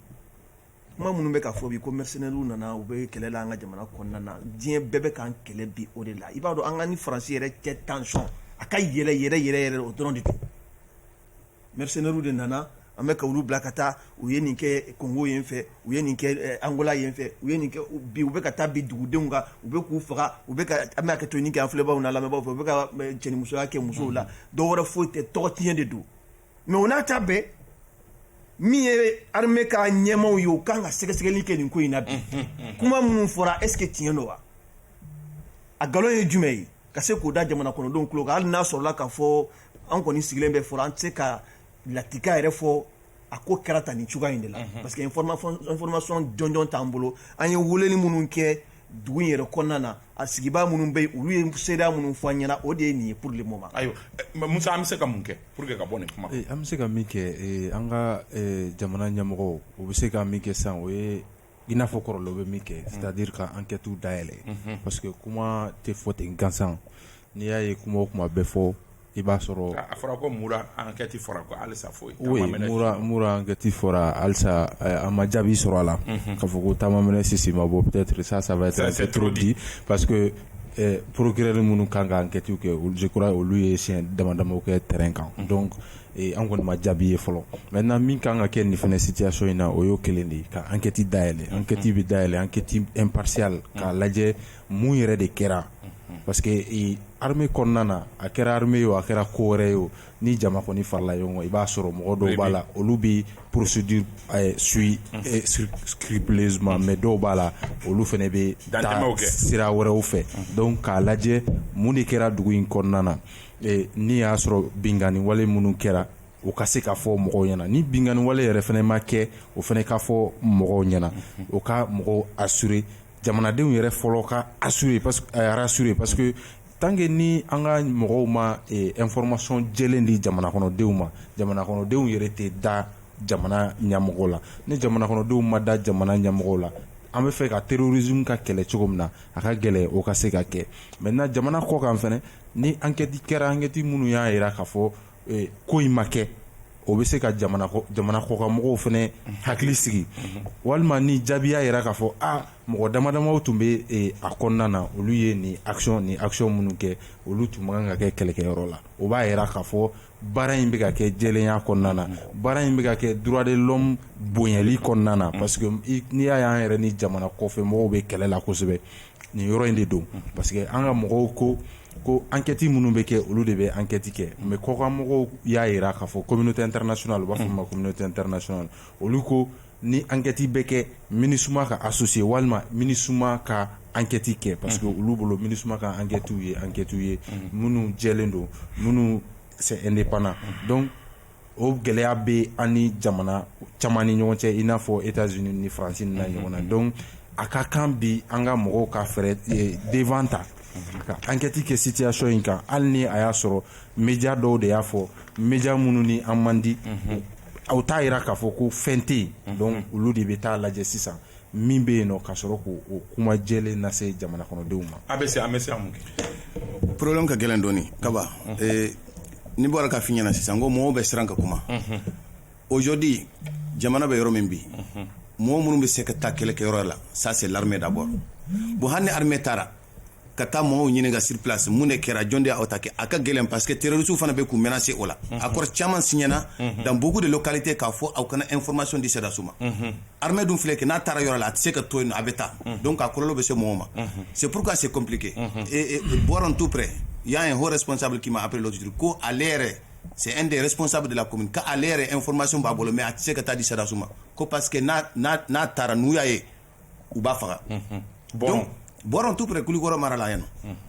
kuma minnu bɛ ka fɔ bi ko mercenaires nana u bɛ kɛlɛ la an ka jamana kɔnɔna na diɲɛ bɛɛ bɛ k'an kɛlɛ bi o de la i b'a dɔn an ka ni faransi yɛrɛ cɛ tension a ka yɛlɛ o dɔrɔn de don mercenaires de nana an bɛ ka olu bila ka taa u ye nin kɛ Congo yen fɛ u ye nin kɛ Angola yen fɛ u ye nin kɛ bi u bɛ ka taa bi dugudenw kan u bɛ k'u faga u bɛ ka an bɛ ka to nin kɛ an filɛbaaw n'a lamɛnbaaw fɛ u bɛ ka cɛnimusoya kɛ musow la dɔwɛrɛ foyi tɛ tɔgɔ tiɲɛ de don mais o n'a ta bɛɛ min ye armée ka ɲɛmaw ye u kan ka sɛgɛsɛgɛli kɛ nin ko in na bi kuma minnu fɔra est-ce que tiɲɛ don wa a nkalon ye jumɛn ye ka se k'o da jamana kɔnɔdenw tulo kan hali n'a sɔrɔla k'a fɔ an kɔni sigilen bɛ fɔra an tɛ se ka latika yɛrɛ fɔ a ko kɛra tan nin cogoya in de la parce que information jɔnjɔn t'an bolo an ye weleli minnu kɛ dugu in yɛrɛ kɔnɔna na a sigibaa minnu bɛ yen olu ye seereya minnu fɔ an ɲɛna o de ye nin ye pour le moment ayiwa Musa an bɛ se ka mun kɛ pour que ka bɔ nin kuma an bɛ se ka min kɛ an ka jamana ɲɛmɔgɔw u bɛ se ka min kɛ sisan o ye i n'a fɔ kɔrɔlen u bɛ min kɛ c'est-à-dire ka enquêtes dayɛlɛ parce que kuma tɛ fɔ ten gansan n'i y'a ye kuma o kuma bɛ fɔ i b'a sɔrɔ a fɔra ko mura enquête fɔra ko halisa foyi oui mura enquête fɔra halisa a ma jaabi sɔrɔ a la k'a fɔ ko taamamɛnɛ Sisi ma bɔ peut-être ça va être trop dit parce que procureur minnu kan ka enquête kɛ je crois olu ye siɲɛ damadamaw kɛ terrain kan donc an kɔni ma jaabi ye fɔlɔ maintenant min kan ka kɛ nin fɛnɛ situation in na o y'o kelen de ye ka enquête dayɛlɛ enquête bɛ dayɛlɛ enquête impartial k'a lajɛ mun yɛrɛ de kɛra parce que armée kɔnɔna na a kɛra armée ye o a kɛra ko wɛrɛ ye o ni jama kɔni farala ɲɔgɔn kan i b'a sɔrɔ mɔgɔ dɔw b'a la olu bɛ procédure suit scrupuleusement mais dɔw b'a la olu fɛnɛ bɛ taa sira wɛrɛw fɛ donc k'a lajɛ mun de kɛra dugu in kɔnɔna na ni y'a sɔrɔ bingani wale minnu kɛra o ka se ka fɔ mɔgɔw ɲɛna ni bingani wale yɛrɛ fɛnɛ ma kɛ o fɛnɛ ka fɔ mɔgɔw ɲɛna o ka mɔgɔw assurer jamanadenw yɛrɛ fɔlɔ ka rassurer parce que tant que ni an ka mɔgɔw ma information jɛlen di jamana kɔnɔdenw ma jamana kɔnɔdenw yɛrɛ tɛ da jamana ɲɛmɔgɔw la ni jamana kɔnɔdenw ma da jamana ɲɛmɔgɔw la an bɛ fɛ ka terrorisme ka kɛlɛ cogo min na a ka gɛlɛ o ka se ka kɛ maintenant jamana kɔ kan fɛnɛ ni enquête kɛra enquête minnu y'a jira k'a fɔ ko in ma kɛ o bɛ se ka jamana kɔkanmɔgɔw fɛnɛ hakili sigi walima ni jaabi y'a jira k'a fɔ mɔgɔ damadamaw tun bɛ a kɔnɔna na olu ye nin action minnu kɛ olu tun man ka kɛ kɛlɛkɛyɔrɔ la o b'a jira k'a fɔ baara in bɛ ka kɛ jɛlenya kɔnɔna na baara in bɛ ka kɛ droit de l'homme bonyali kɔnɔna na parce que n'i y'a ye an yɛrɛ ni jamana kɔfɛ mɔgɔw bɛ kɛlɛ la kosɛbɛ nin yɔrɔ in de don parce que an ka mɔgɔw ko enquête minnu bɛ kɛ olu de bɛ enquête kɛ mais kɔkanmɔgɔw y'a jira k'a fɔ communauté internationale u b'a fɔ ma communauté internationale olu ko ni enquête bɛ kɛ MINUSMA ka associé walima MINUSMA ka enquête kɛ parce que olu bolo MINUSMA ka enquête ye minnu jɛlen don minnu c'est indépendant donc o gɛlɛya bɛ an ni jamana caman ni ɲɔgɔn cɛ i n'a fɔ États-Unis ni France ni na ɲɔgɔn na donc a ka kan bi an ka mɔgɔw ka fɛɛrɛ devant ta ka enquête kɛ situation in kan hali ni a y'a sɔrɔ média dɔw de y'a fɔ média minnu ni an man di aw t'a jira k'a fɔ ko fɛn tɛ yen donc olu de bɛ taa lajɛ sisan min bɛ yen nɔ ka sɔrɔ k'o kuma jɛlen lase jamana kɔnɔdenw ma. an bɛ se mun kɛ. problème ka gɛlɛn dɔɔni kaba ni bɔra ka fi ɲɛna sisan ko mɔgɔw bɛ siran ka kuma aujourd'hui jamana bɛ yɔrɔ min bi mɔgɔ minnu bɛ se ka taa kɛlɛkɛyɔrɔ la ça c'est l'armée d'abord bon hali ni armée taara ka taa mɔgɔw ɲini ka sur place mun de kɛra jɔn de y'a attaqué a ka gɛlɛn parce que terroristes fana bɛ k'u menacer o la accord caman signéna dans beaucoup de localités k'a fɔ aw kana information di sɔrɔdasiw ma armée dun filɛ kɛ n'a taara yɔrɔ la a tɛ se ka to yen a bɛ taa donc a kɔlɔlɔ bɛ se mɔgɔw ma c'est pourquoi c'est compliqué et Boiron tout près il y a un haut responsable qui m'a appelé l'autre jour ko ale yɛrɛ c'est un des responsables de la commune ka ale yɛrɛ information b'a bolo mais a tɛ se ka taa di sɔrɔdasiw ma ko parce que n'a taara n'u y'a ye u b'a faga donc Boiron tout près Kulikoro mara la yan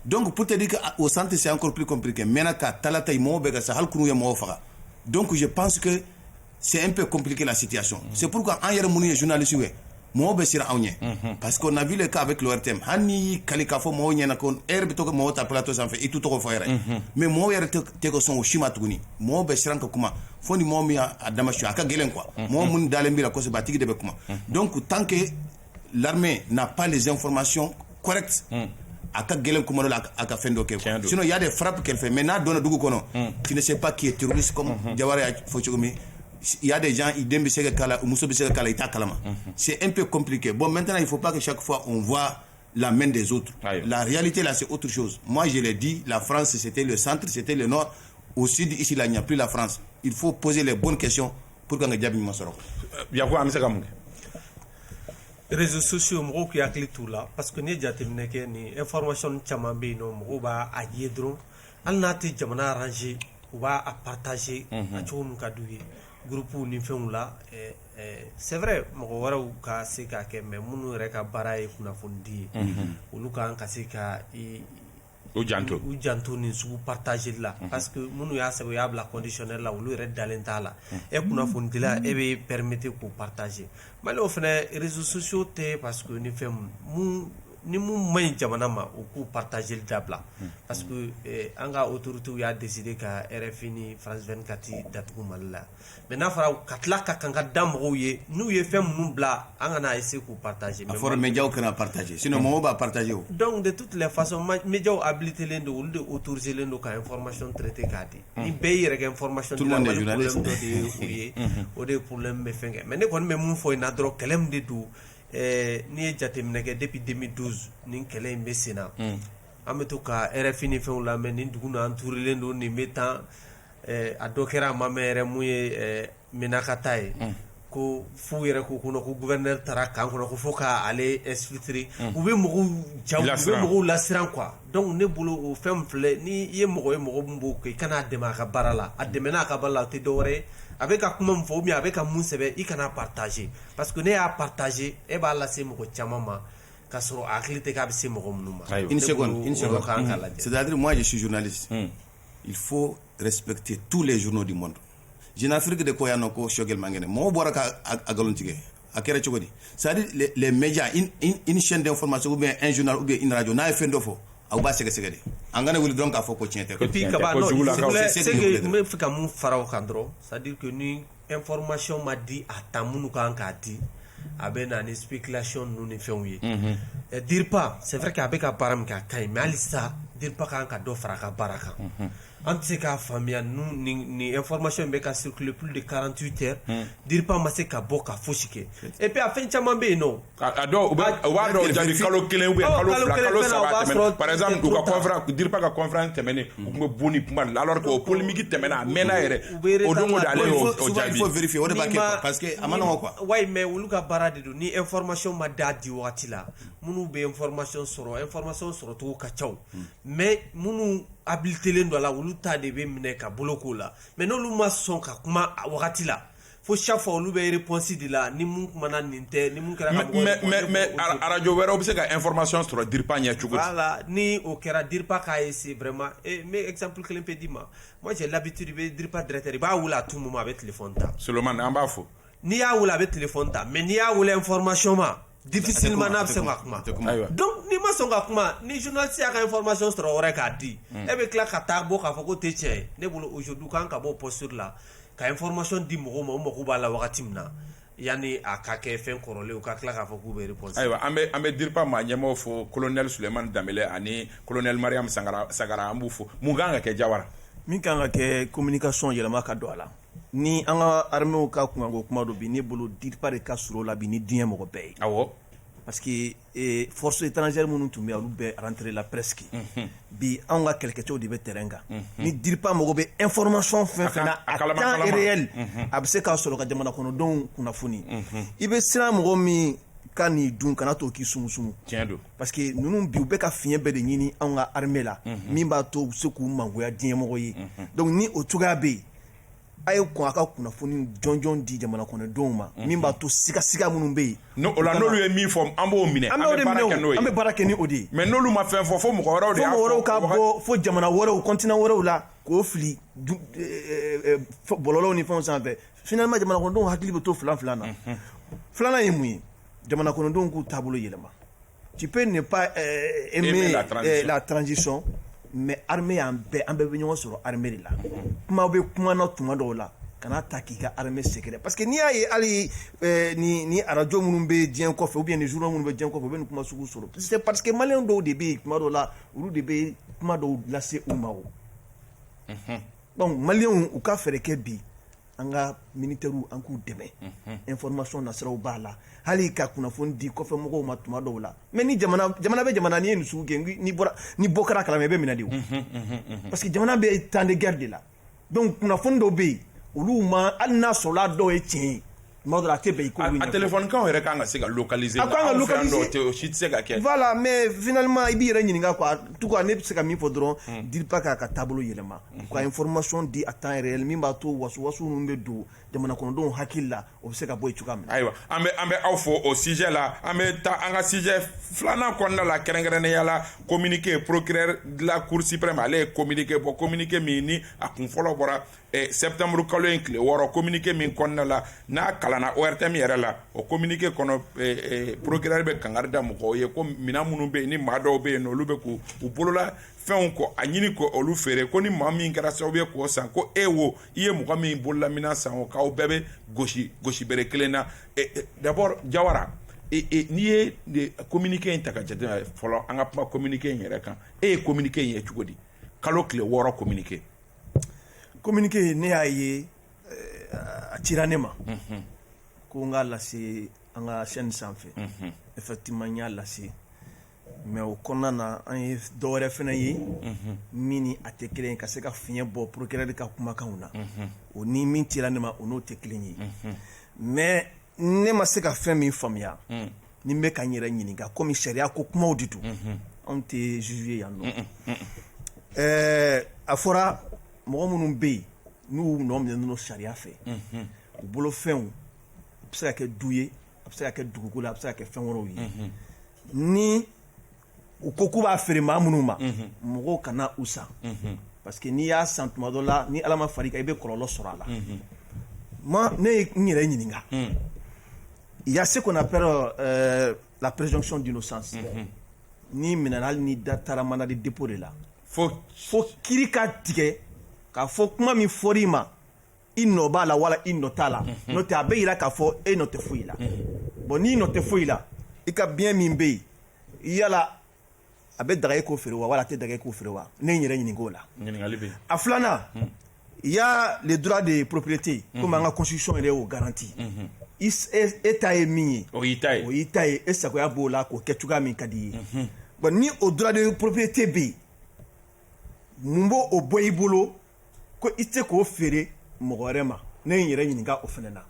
donc pour te dire qu'au centre c'est encore plus compliqué maintenant ka talata mo be ka sa hal kunu ye mo faga donc je pense que c'est un peu compliqué la situation c'est pourquoi en yere munu journaliste we mo be sira awnye parce qu'on a vu le cas avec l'ORTM hani kalika fo mo nyena kon herbe to ko mo ta plateau sans fait et tout to ko foyere mais mo yere te ko son shima tuguni mo be siran ka kuma foni mo mi a damashu aka gelen quoi mo mun dale mbira ko se batigi de be kuma donc tant que l'armée n'a pas les informations correctes aka gelen kuma la aka fendo ke sinon il y a des frappes qu'elle fait mais na dona dugu kono tu ne sais pas qui est terroriste comme Jawara fo chogomi il y a des gens ils dembe sega kala muso be sega kala ita kalama c'est un peu compliqué bon maintenant il faut pas que chaque fois on voit la main des autres la réalité là c'est autre chose moi je l'ai dit la France c'était le centre c'était le nord au sud ici là il n'y a plus la France il faut poser les bonnes questions pour que ngajabi masoro yako amse kamunge réseaux sociaux mɔgɔw k'i hakili t'u la parce que ni jateminɛ kɛ ni information caman bɛ yen nɔ mɔgɔw b'a a ye dɔrɔn hali n'a tɛ jamana arranger u b'a a partager a cogo min ka d'u ye groupe ni fɛnw la c'est vrai mɔgɔ wɛrɛw ka se k'a kɛ mais minnu yɛrɛ ka baara ye kunnafoni di ye olu kan ka se ka u janto ni sugu partager la parce que minnu y'a sɛbɛn u y'a bila conditionnel la olu yɛrɛ dalen t'a la e kunnafoni dila e bɛ permettre k'u partager mali o fɛnɛ réseaux sociaux tɛ parce que ni fɛn mun ni mun man ɲi jamana ma u k'u partager dabila parce que an ka autorités y'a décidé ka RFI ni France 24 datugu Mali la mais n'a fɔra ka tila ka kan ka da mɔgɔw ye n'u ye fɛn minnu bila an kana essayer k'u partager a fɔra médiaw kana partager sinon mɔgɔw b'a partager o donc de toutes les façons médiaw habilité len don olu de autorisé len don ka information traiter k'a di ni bɛɛ yɛrɛ kɛ information tout le monde est journaliste o de problème bɛ fɛn kɛ mais ne kɔni bɛ mun fɔ in na dɔrɔn kɛlɛ min de don n'i ye jateminɛ kɛ depuis 2012 nin kɛlɛ in bɛ sen na an bɛ to ka RFI ni fɛnw lamɛn nin dugu n'an tuurilen don nin bɛ tan a dɔ kɛra a ma mɛn yɛrɛ mun ye Menaka ta ye ko f'u yɛrɛ ko kɔnɔ ko gouverneur taara kan kɔnɔ ko fo ka ale exfiltrer u bɛ mɔgɔw jaw u bɛ mɔgɔw lasiran quoi donc ne bolo o fɛn filɛ ni i ye mɔgɔ ye mɔgɔ min b'o kɛ i kana dɛmɛ a ka baara la a dɛmɛ n'a ka baara la o tɛ dɔwɛrɛ ye a bɛ ka kuma min fɔ ou bien a bɛ ka mun sɛbɛn i kana partager parce que ne y'a partager e b'a lase mɔgɔ caman ma k'a sɔrɔ a hakili tɛ k'a bɛ se mɔgɔ minnu ma une seconde c'est-à-dire moi je suis journaliste il faut respecter tous les journaux du monde Jeune Afrique de ko yanno ko Shogel Mangene mo bora ka agalon tige akere chogodi c'est-à-dire les médias une chaîne d'information ou bien un journal ou bien une radio na fendo fo aw ba sege sege de angane wuli donc a fo ko tiente ko puis kaba non c'est que me fika mun faraw kan dro c'est-à-dire que ni information ma di atamunu kan ka di abe na ni spéculation nous ne fɛnw ye dire pas c'est vrai qu'abe ka baram ka kay mais alisa dire pas kan ka do fara ka baraka an tɛ se k'a faamuya ni information bɛ ka circuler plus de 48 heures dire pas ma se ka bɔ ka fosi kɛ et puis a fɛn caman bɛ yen nɔ a dɔw u b'a dɔw jaabi kalo kelen ou bien kalo fila kalo saba tɛmɛnen par exemple u ka conférence dire pas ka conférence tɛmɛnen u tun bɛ bon ni kuma la alors que o polémique tɛmɛna a mɛnna yɛrɛ o don o de ale y'o jaabi il faut vérifier o de b'a kɛ parce que a ma nɔgɔn quoi ouais mais olu ka baara de don ni information ma da di wagati la minnu bɛ information sɔrɔ cogo ka caw mais minnu habilitelen dɔ la olu ta de bɛ minɛ ka bolo k'o la mais n'olu ma sɔn ka kuma a wagati la fo chaque fois olu bɛ réponse di la ni mun kumana nin tɛ ni mun kɛra ka mɔgɔ mais radio wɛrɛw bɛ se ka information sɔrɔ DIRPA ɲɛ cogo di voilà ni o kɛra DIRPA k'a essayer vraiment mais exemple kelen pe di ma moi j'ai l'habitude i bɛ DIRPA directeur i b'a wele à tout moment a bɛ téléphone ta Solomon an b'a fɔ n'i y'a wele a bɛ téléphone ta mais n'i y'a wele information ma difficilement n'a bɛ se ka kuma donc n'i ma sɔn ka kuma ni journaliste y'a ka information sɔrɔ wɛrɛ k'a di e bɛ tila ka taa bɔ k'a fɔ ko tɛ tiɲɛ ye ne bolo aujourd'hui kan ka bɔ posture la ka information di mɔgɔw ma o mago b'a la wagati min na yani a ka kɛ fɛn kɔrɔlen u ka tila k'a fɔ k'u bɛ réponse ayiwa an bɛ DIRPA maa ɲɛmaaw fɔ colonel Sulemani Danbɛlɛ ani colonel Mariam Sagara an b'u fɔ mun kan ka kɛ Jawara min kan ka kɛ communication yɛlɛma ka don a la ni an ka armée ka kunkanko kuma dɔ bi ne bolo DIRPA de ka surun o la bi ni diɲɛ mɔgɔ bɛɛ ye awɔ parce que force étrangère minnu tun bɛ olu bɛɛ rentré la presque bi anw ka kɛlɛkɛcɛw de bɛ terrain kan ni diripa mago bɛ information fɛn fɛn na à temps réel a bɛ se k'a sɔrɔ ka jamana kɔnɔdenw kunnafoni i bɛ siran mɔgɔ min ka nin dun kana to k'i sumusumu tiɲɛ don parce que ninnu bi u bɛ ka fiɲɛ bɛɛ de ɲini anw ka armée la min b'a to u bɛ se k'u mangoya diɲɛmɔgɔ ye donc ni o cogoya bɛ yen a ye kɔn a ka kunnafoni jɔnjɔn di jamana kɔnɔdenw ma min b'a to siga minnu bɛ yen o la n'olu ye min fɔ an b'o minɛ an bɛ baara kɛ n'o ye an bɛ baara kɛ ni o de ye mais n'olu ma fɛn fɔ fo mɔgɔ wɛrɛw de y'a fɔ fo mɔgɔ wɛrɛw ka bɔ fo jamana wɛrɛw continent wɛrɛw la k'o fili bɔlɔlɔw ni fɛnw sanfɛ finalement jamana kɔnɔdenw hakili bɛ to filan na filanan ye mun ye jamana kɔnɔdenw k'u taabolo yɛlɛma tu peux ne pas aimer la transition mais armée an bɛɛ bɛ ɲɔgɔn sɔrɔ armée de la kuma bɛ kuma na tuma dɔw la kana ta k'i ka armée secret parce que n'i y'a ye hali ni radio minnu bɛ diɲɛ kɔfɛ ou bien ni journaux minnu bɛ diɲɛ kɔfɛ u bɛ nin kuma sugu sɔrɔ c'est parce que maliyɛn dɔw de bɛ yen kuma dɔw la olu de bɛ kuma dɔw lase u ma o donc maliyɛnw u ka fɛɛrɛ kɛ bi an ka militaires an k'u dɛmɛ information nasiraw b'a la hali ka kunnafoni di kɔfɛ mɔgɔw ma tuma dɔw la mais ni jamana bɛ jamana n'i ye nin sugu kɛ ni bɔ kɛra kalama i bɛ minɛ de o parce que jamana bɛ temps de guerre de la donc kunnafoni dɔw bɛ yen olu ma hali n'a sɔrɔla dɔw ye tiɲɛ ye tuma dɔ la a tɛ bɛn i k'olu ɲɛfɔ a téléphone kan yɛrɛ kan ka se ka localiser a kan ka localiser o si tɛ se ka kɛ voilà mais finalement i b'i yɛrɛ ɲininka quoi tout cas ne bɛ se ka min fɔ dɔrɔn DIRPA k'a ka taabolo yɛlɛma ka information di à temps réel min b'a to waso ninnu bɛ don jamana kɔnɔdenw hakili la o bɛ se ka bɔ yen cogoya min na. ayiwa an bɛ aw fo o sujet la an bɛ taa an ka sujet filanan kɔnɔna la kɛrɛnkɛrɛnnenya la communiqué procureur de la cour suprême ale ye communiqué bɔ communiqué min ni a kun fɔlɔ bɔra septembre kalo in tile 6 communiqué min kɔnɔna la n'a kalanna ORTM yɛrɛ la o communiqué kɔnɔ procureur bɛ kangari da mɔgɔw ye ko minɛn minnu bɛ yen ni maa dɔw bɛ yen olu bɛ k'u bolola fɛnw kɔ a ɲini ko olu feere ko ni maa min kɛra sababu ye k'o san ko i ye mɔgɔ min bolola minɛn san o k'aw bɛɛ bɛ gosi bere kelen na d'abord Jawara n'i ye communiqué in ta ka jateminɛ fɔlɔ an ka kuma communiqué in yɛrɛ kan ye communiqué in ye cogo di kalo tile 6 communiqué communiqué ne y'a ye a cira ne ma ko n k'a lase an ka chaîne sanfɛ effectivement n y'a lase mais o kɔnɔna na an ye dɔwɛrɛ fana ye min ni a tɛ kelen ye ka se ka fiɲɛ bɔ procureur ka kumakanw na o ni min cira ne ma o n'o tɛ kelen ye mais ne ma se ka fɛn min faamuya ni n bɛ ka n yɛrɛ ɲininka komi sariya ko kumaw de don anw tɛ juge ye yan nɔ a fɔra mɔgɔ minnu bɛ yen n'u nɔ minɛnen don sariya fɛ u bolo fɛnw a bɛ se ka kɛ du ye a bɛ se ka kɛ dugukolo a bɛ se ka kɛ fɛn wɛrɛw ye ni u ko k'u b'a feere maa minnu ma mɔgɔw kana u san parce que n'i y'a san tuma dɔ la ni ala ma far'i kan i bɛ kɔlɔlɔ sɔrɔ a la ne ye n yɛrɛ ɲininka il y a ce qu'on appelle la présomption d'innocence ni minɛna hali ni da taara mandat de dépôt de la fo kiiri ka tigɛ k'a fɔ kuma min fɔr'i ma i nɔ b'a la wala i nɔ t'a la n'o tɛ a bɛ yira k'a fɔ e nɔ tɛ foyi la bon n'i nɔ tɛ foyi la i ka biɲɛ min bɛ yen yala a bɛ daga e k'o feere wa wala a tɛ daga e k'o feere wa ne ye n yɛrɛ ɲininka o la a filanan il y a les droits de propriété comme an ka constitution yɛrɛ y'o garanti e ta ye min ye o y'i ta ye e sagoya b'o la k'o kɛ cogoya min ka di ye bon ni o droit de propriété bɛ yen mun b'o o bɔ i bolo ko i tɛ k'o feere mɔgɔ wɛrɛ ma ne ye n yɛrɛ ɲininka o fana na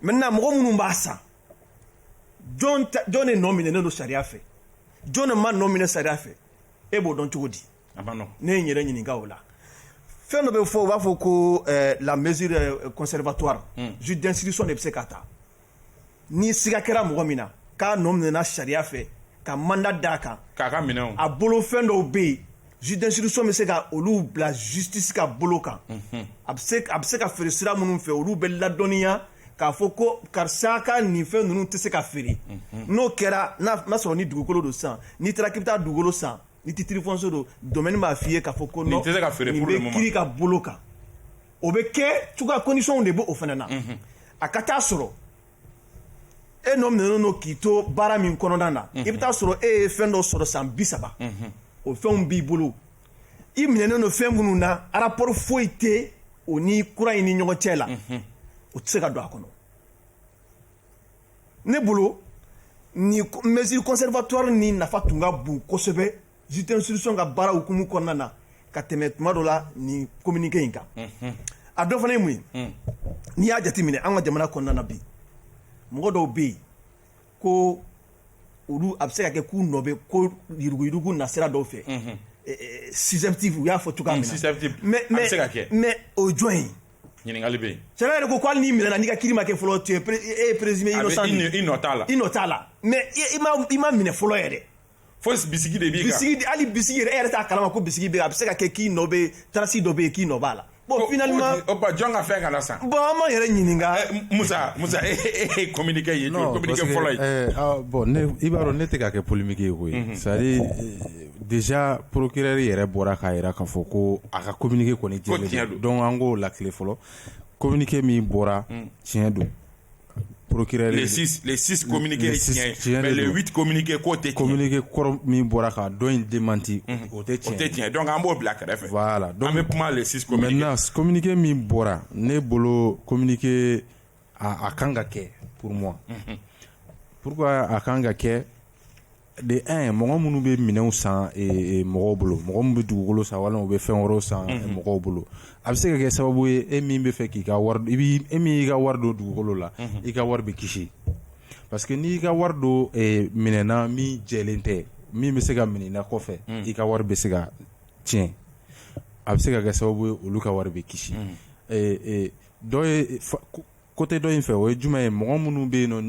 maintenant mɔgɔ minnu b'a san jɔn de nɔ minɛnen don sariya fɛ jɔn de ma nɔ minɛ sariya fɛ e b'o dɔn cogo di ne ye n yɛrɛ ɲininka o la fɛn dɔ bɛ fɔ u b'a fɔ ko la mesure conservatoire juge d'instruction de bɛ se ka ta ni siga kɛra mɔgɔ min na k'a nɔ minɛna sariya fɛ ka mandat d'a kan k'a ka minɛnw a bolo fɛn dɔw bɛ yen juge d'instruction bɛ se ka olu bila justice ka bolo kan a bɛ se ka feere sira minnu fɛ olu bɛ ladɔnniya k'a fɔ ko karisa ka nin fɛn ninnu tɛ se ka feere n'o kɛra n'a sɔrɔ ni dugukolo don san n'i taara k'i bɛ taa dugukolo san ni titre foncier don domaine b'a f'i ye k'a fɔ ko non nin bɛ kiiri ka bolo kan o bɛ kɛ cogoya condition de bɛ o fana na a ka taa sɔrɔ e nɔ minɛnen don k'i to baara min kɔnɔna na i bɛ taa sɔrɔ e ye fɛn dɔ sɔrɔ san 30 o fɛnw b'i bolo i minɛnen don fɛn minnu na rapport foyi tɛ o ni kura in ni ɲɔgɔn cɛ la o tɛ se ka don a kɔnɔ ne bolo ni mesure conservatoire ni nafa tun ka bon kosɛbɛ juge d'instruction ka baara hukumu kɔnɔna na ka tɛmɛ tuma dɔ la ni communiqué in kan a dɔ fana ye mun ye n'i y'a jateminɛ an ka jamana kɔnɔna na bi mɔgɔ dɔw bɛ yen ko olu a bɛ se ka kɛ k'u nɔ bɛ ko yuruguyurugu nasira dɔw fɛ susceptible u y'a fɔ cogoya min na susceptible a bɛ se ka kɛ mais o jɔn ye ɲininkali bɛ yen sariya yɛrɛ ko hali n'i minɛna n'i ka kiiri ma kɛ fɔlɔ tu es présumé innocent i nɔ t'a la i nɔ t'a la mais i ma minɛ fɔlɔ yɛrɛ fo bisigi de b'i kan bisigi hali bisigi yɛrɛ e yɛrɛ t'a kalama ko bisigi bɛ a bɛ se ka kɛ k'i nɔ bɛ tarasi dɔ bɛ yen k'i nɔ b'a la bon finalement jɔn ka fɛn kana san bon an ma yɛrɛ ɲininka Musa e communiqué ye communiqué fɔlɔ ye bon i b'a dɔn ne tɛ ka kɛ polémique ye koyi c'est-à-dire déjà procureur yɛrɛ bɔra k'a jira k'a fɔ ko a ka communiqué kɔni jɛlen donc an k'o lakile fɔlɔ communiqué min bɔra tiɲɛ don procureur les 6 communiqués tiɲɛ mais les 8 communiqués k'o tɛ tiɲɛ communiqué kɔrɔ min bɔra ka dɔ in démenti o tɛ tiɲɛ donc an b'o bila kɛrɛfɛ voilà donc an bɛ kuma les 6 communiqués maintenant communiqué min bɔra ne bolo communiqué a kan ka kɛ pour moi pourquoi a kan ka kɛ de un mɔgɔ minnu bɛ minɛnw san mɔgɔw bolo mɔgɔ minnu bɛ dugukolo san walima u bɛ fɛn wɛrɛw san mɔgɔw bolo a bɛ se ka kɛ sababu ye e min bɛ fɛ k'i ka wari e min y'i ka wari don dugukolo la i ka wari bɛ kisi parce que n'i ka wari don minɛna min jɛlen tɛ min bɛ se ka minɛ kɔfɛ i ka wari bɛ se ka tiɲɛ a bɛ se ka kɛ sababu ye olu ka wari bɛ kisi dɔ ye côté dɔ in fɛ o ye jumɛn ye mɔgɔ minnu bɛ yen nɔ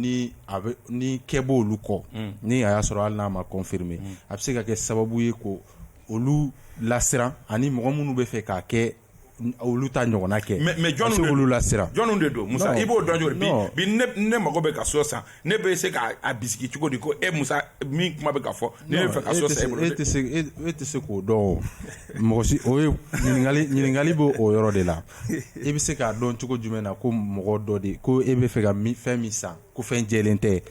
ni kɛ b'olu kɔ ni a y'a sɔrɔ hali n'a ma confirmer a bɛ se ka kɛ sababu ye ko olu lasiran ani mɔgɔ minnu bɛ fɛ k'a kɛ olu ta ɲɔgɔnna kɛ mais jɔnnu lasiran jɔnnu de don Musa i b'o dɔn joli bi ne mago bɛ ka so san ne bɛ se ka bisigi cogo di ko Musa min kuma bɛ ka fɔ ne bɛ fɛ ka so san e tɛ se k'o dɔn mɔgɔ si o ye ɲininkali b'o yɔrɔ de la e bɛ se k'a dɔn cogo jumɛn na ko mɔgɔ dɔ de ko e bɛ fɛ ka fɛn min san ko fɛn jɛlen tɛ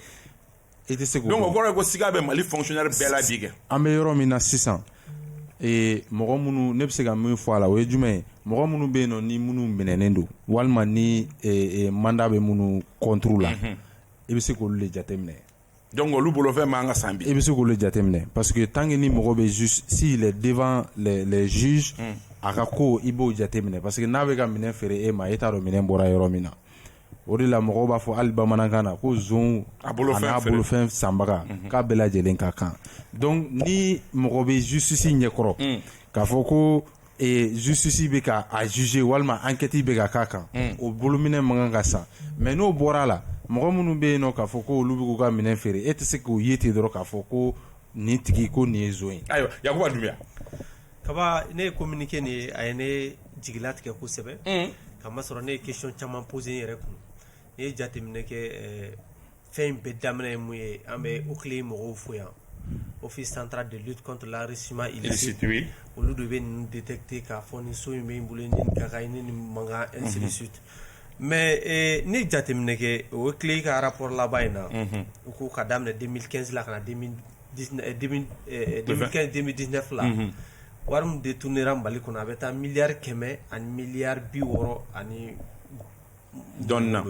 e tɛ se k'o donc o kɔrɔ ye ko siga bɛ Mali fonctionnaire bɛɛ la bi kɛ an bɛ yɔrɔ min na sisan mɔgɔ minnu ne bɛ se ka min fɔ a la o ye jumɛn ye mɔgɔ minnu bɛ yen nɔ ni minnu minɛnen don walima ni mandat bɛ minnu contre la i bɛ se k'olu de jateminɛ donc olu bolo fɛn man ka san bi i bɛ se k'olu jateminɛ parce que tant que ni mɔgɔ bɛ juge s'il est devant les juges a ka ko i b'o jateminɛ parce que n'a bɛ ka minɛn feere e ma e t'a dɔn minɛn bɔra yɔrɔ min na o de la mɔgɔw b'a fɔ hali bamanankan na ko zon a n'a bolofɛn sanbaga k'a bɛɛ lajɛlen ka kan donc ni mɔgɔ bɛ justice ɲɛkɔrɔ k'a fɔ ko justice bɛ ka a juger walima enquête bɛ ka k'a kan o bolominɛ man kan ka san mais n'o bɔra la mɔgɔ minnu bɛ yen nɔ k'a fɔ ko olu bɛ k'u ka minɛn feere e tɛ se k'o ye ten dɔrɔn k'a fɔ ko nin tigi ko nin ye zon ye. ayiwa Yakuba Dunbiya kaba ne ye communiqué nin ye a ye ne jigilatigɛ kosɛbɛ kamasɔrɔ ne ye question caman poser n yɛrɛ kun ne ye jateminɛ kɛ fɛn in bɛɛ daminɛ ye mun ye an bɛ OCLEI mɔgɔw fo yan office central de lutte contre l'enrichissement illicite olu de bɛ ninnu détecter k'a fɔ ni so in bɛ n bolo ni nin ka kan ni nin man kan ainsi de suite mais ne jateminɛ kɛ o OCLEI ka rapport laban in na u ko ka daminɛ 2015 la ka na 2015-2019 la wari min détournera Mali kɔnɔ a bɛ taa miliyari 100 ani miliyari 60 ani dɔnni na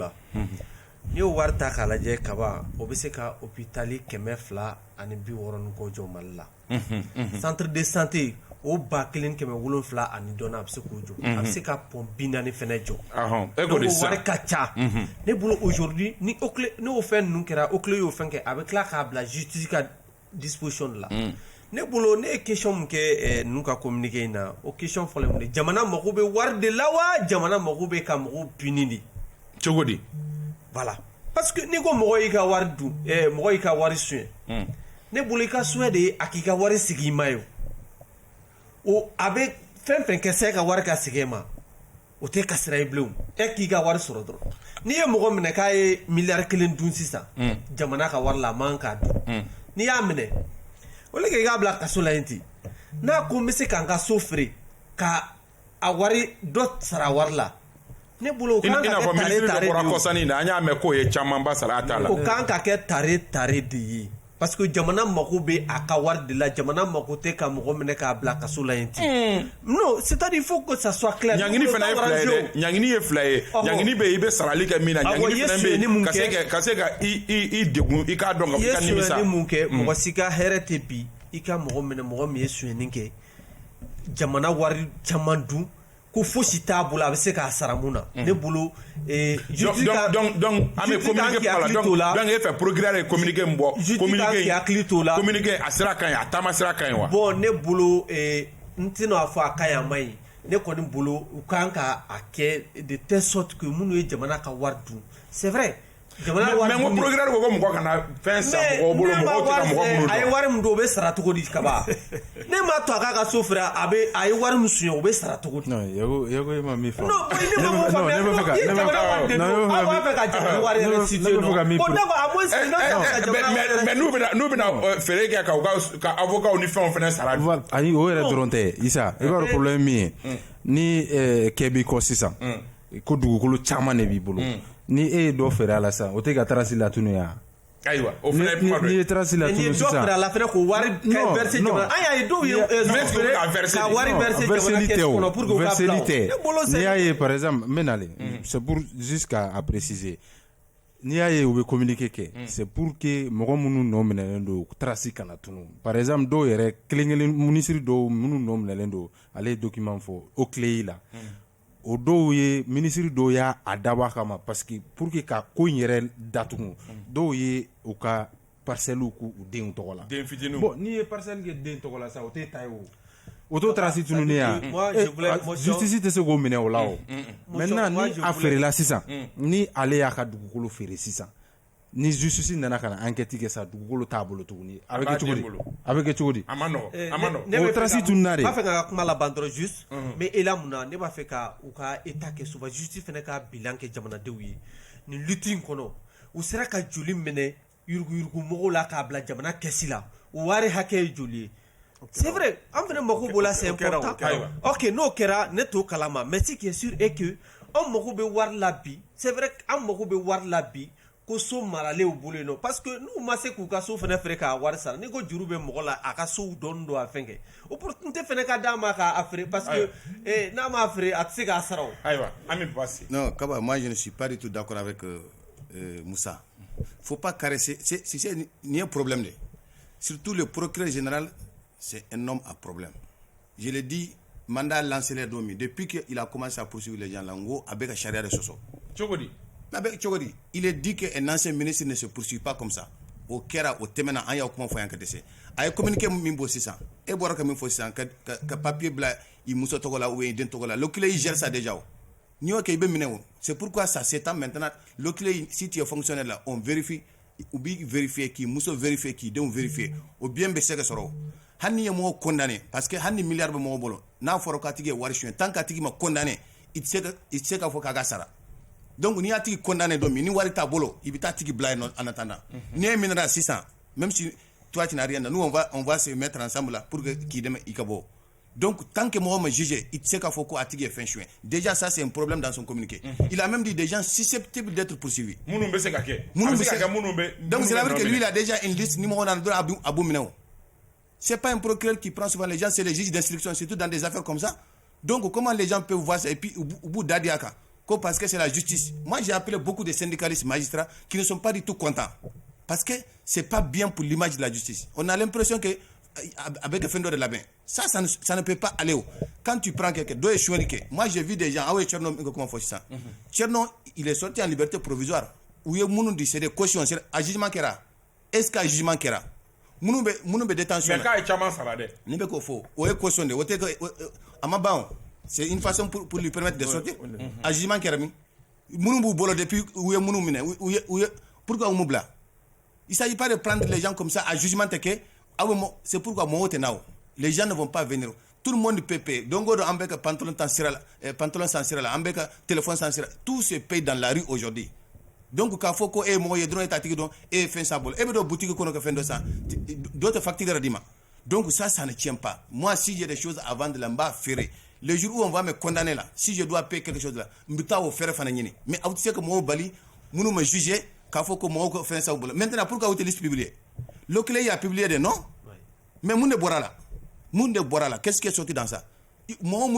n'i y'o wari ta k'a lajɛ kaba o bɛ se ka hôpitali 260 ani 60 k'o jɔ Mali la centre de santé o 1700 ani dɔɔni a bɛ se k'o jɔ a bɛ se ka pont 40 fɛnɛ jɔ donc o wari ka ca ne bolo aujourd'hui ni o fɛn ninnu kɛra OCLEI y'o fɛn kɛ a bɛ tila k'a bila justice ka disposition de la ne bolo ne ye question min kɛ ninnu ka communiqué in na o question fɔlɔ ye mun ye jamana mago bɛ wari de la wa jamana mago bɛ ka mɔgɔw puni de cogo di voilà parce que n'i ko mɔgɔ y'i ka wari dun mɔgɔ y'i ka wari suɲɛ ne bolo i ka suɲɛ de ye a k'i ka wari sigi i ma ye o a bɛ fɛn fɛn kɛ sa i ka wari ka segin ma o tɛ kasira i bilen e k'i ka wari sɔrɔ dɔrɔn n'i ye mɔgɔ minɛ k'a ye miliyari 1 dun sisan jamana ka wari la a man k'a dun n'i y'a minɛ o le kɛ i k'a bila kaso la yen ten n'a ko n bɛ se ka n ka so feere ka a wari dɔ sara wari la ne bolo o kan ka kɛ tare tare de ye kɔsani na an y'a mɛn k'o ye camanba sara a t'a la o kan ka kɛ tare tare de ye parce que jamana mako be a ka wari de la jamana mako te ka mɔgɔ minɛ k'a bila kaso la yen ten non c'est-à-dire il faut que ça soit clair ɲangini fana ye fila ye dɛ ɲangini ye fila ye ɲangini bɛ i bɛ sarali kɛ min na ɲangini fana bɛ yen ka se ka i degun i k'a dɔn ka fɔ i ka nimisa i ye sonyɛni mun kɛ mɔgɔ si ka hɛrɛ tɛ bi i ka mɔgɔ minɛ mɔgɔ min ye sonyɛni kɛ jamana wari caman dun ko fosi t'a bolo a bɛ se k'a sara mun na ne bolo donc an bɛ communiqué fɔ la donc e fɛ procureur ye communiqué min bɔ communiqué a sira ka ɲi a taama sira ka ɲi wa bon ne bolo n tɛna fɔ a ka ɲi a ma ɲi ne kɔni bolo u kan ka a kɛ de telle sorte que minnu ye jamana ka wari dun c'est vrai mais ko procureur ko mɔgɔ kana fɛn san mɔgɔw bolo mɔgɔw tɛ ka mɔgɔ minnu dɔn a ye wari min don o bɛ sara cogo di kaba ne m'a to a k'a ka so feere a ye wari min suɲɛ o bɛ sara cogo di. non yago e ma min fɔ. non ne ma fɔ mais ne bɛ fɛ ka jamana wari yɛrɛ situé non bon d'accord a moins c'est non mais n'u bɛna feere kɛ ka avocat ni fɛnw fana sara. ayi o yɛrɛ dɔrɔn tɛ Isa i b'a dɔn problème min ye ni kɛ b'i kɔ sisan ko dugukolo caman de b'i bolo. ni e ye dɔ feere a la sisan o tɛ ka tarasi latunu ya. ayiwa o fana ye kuma dɔ ye. ni ye tarasi latunu sisan. ni dɔ feere a la fana ko wari ka verser jamana an y'a ye dɔw ye ka wari verser jamana kɛsi kɔnɔ pour que o ka bila o. n'i y'a ye par exemple n bɛ nalen c'est pour juste k'a préciser n'i y'a ye u bɛ communiqué kɛ c'est pour que mɔgɔ minnu nɔ minɛlen don tarasi kana tunu par exemple dɔw yɛrɛ kelen-kelen minisiri dɔw minnu nɔ minɛlen don ale ye document fɔ o clé la. o dɔw ye minisiri dɔw y'a dabɔ a kama parce que pour que ka ko in yɛrɛ datugu dɔw ye u ka parcelles k'u denw tɔgɔ la. den fitininw. bon n'i ye parcelle kɛ den tɔgɔ la sa o t'e ta ye o. o t'o tarasi tununi ya. justice tɛ se k'o minɛ o la o. maintenant ni a feerela sisan ni ale y'a ka dugukolo feere sisan ni justice nana ka na enquête kɛ sa dugukolo t'a bolo tuguni a bɛ kɛ cogo di a bɛ kɛ cogo di. a ma nɔgɔn o tarasi tununa de. n b'a fɛ ka kuma laban dɔrɔn juste mais e la mun na ne b'a fɛ ka u ka état kɛ souvent justice fana ka bilan kɛ jamanadenw ye nin lutte in kɔnɔ u sera ka joli minɛ yuruguyurugu mɔgɔw la k'a bila jamana kɛsi la o wari hakɛ ye joli ye. c'est vrai an fana mako b'o la c'est important ok n'o kɛra ne t'o kalama mais ce qui est sûr est que an mako bɛ wari la bi c'est vrai an mako bɛ wari la bi ko so maralew bolo yen nɔ parce que n'u ma se k'u ka so fana feere k'a wari sara ni ko juru bɛ mɔgɔ la a ka sow dɔɔni don a fɛn kɛ opportunité fana ka d'a ma k'a feere parce que n'a m'a feere a tɛ se k'a sara o. ayiwa an bɛ passer. non Kaba, moi je ne suis pas du tout d'accord avec Moussa. Faut pas caresser c'est ni un problème de surtout le procureur général c'est un homme à problème. Je l'ai dit mandat lancé les domi depuis qu'il a commencé à poursuivre les gens là en gros avec la charia de Soso. Chogodi. Il est dit qu'un ancien ministre ne se poursuit pas comme ça. Au Kera, au Temena, il y a aucun moyen de se. Il a communiqué Mimbo 600. Et boire comme il faut 600. Que papier blanc, il mousse Togola ou il Togola. Le clé, il gère ça déjà. C'est pourquoi ça s'étend maintenant. Le clé, si tu es fonctionnaire là, on vérifie. Ou bien vérifier qui, mousse vérifier qui, donc vérifier. Ou bien baisser que ça. Hani est moins condamné. Parce que Hani milliard de mon bolo. N'a pas de Warishun. Tant qu'à m'a condamné, il sait qu'il faut Kagasara. Donc, ni a tigi condamné domi, ni wari ta bolo, il va tigi blind en attendant. Ni un minera 600, même si toi tu n'as rien, nous on va se mettre ensemble là pour que qui demain ikabo. Donc, tant que moi me juge, il sait qu'il faut qu'on tigi fin chouin. Déjà ça c'est un problème dans son communiqué. Il a même dit des gens susceptibles d'être poursuivis. Donc c'est à dire que lui il a déjà une liste numéro Abou Minao. C'est pas un procureur qui prend souvent les gens, c'est les juges d'instruction, surtout dans des affaires comme ça. Donc comment les gens peuvent voir ça et puis au bout d'Adiaka parce que c'est la justice. Moi, j'ai appelé beaucoup de syndicalistes magistrats qui ne sont pas du tout contents. Parce que ce n'est pas bien pour l'image de la justice. On a l'impression que, avec le fendeur de la main, ça ne peut pas aller haut. Quand tu prends quelqu'un, moi j'ai vu des gens, ah oui, Tcherno, comment faut ça? Tcherno, il est sorti en liberté provisoire. Où il y a des dit, c'est des cautions, c'est un jugement qui est là. Est-ce qu'un jugement qui est là? Mounou be détention. Mais quand il y a un salade. N'est pas qu'il faut. Ou est caution de. C'est une façon pour lui permettre de sortir. Un jugement qui est remis. Mounou bolo depuis où est Mounou mine. Pourquoi on m'oubla? Il ne s'agit pas de prendre les gens comme ça à jugement teke. C'est pourquoi moi les gens ne vont pas venir. Tout le monde peut payer. Donc on a un pantalon sans cire là, un téléphone sans cire. Tout se paye dans la rue aujourd'hui. Donc quand faut que moi drone tati don et fin ça bol. Et be do boutique qu'on a fait de ça. D'autres factures à dima. Donc ça ne tient pas. Moi si j'ai des choses à vendre là-bas ferré. Le jour où on va me condamner là, si je dois payer quelque chose là, m'ta au faire fananyini. Mais tu sais que moi bali, nous me juger, qu'il faut que moi fasse ça au bol. Maintenant pourquoi vous te liste publier? L'Oclé a publié des noms. Mais Mounde Borala. Qu'est-ce qui est sorti dans ça? Moi,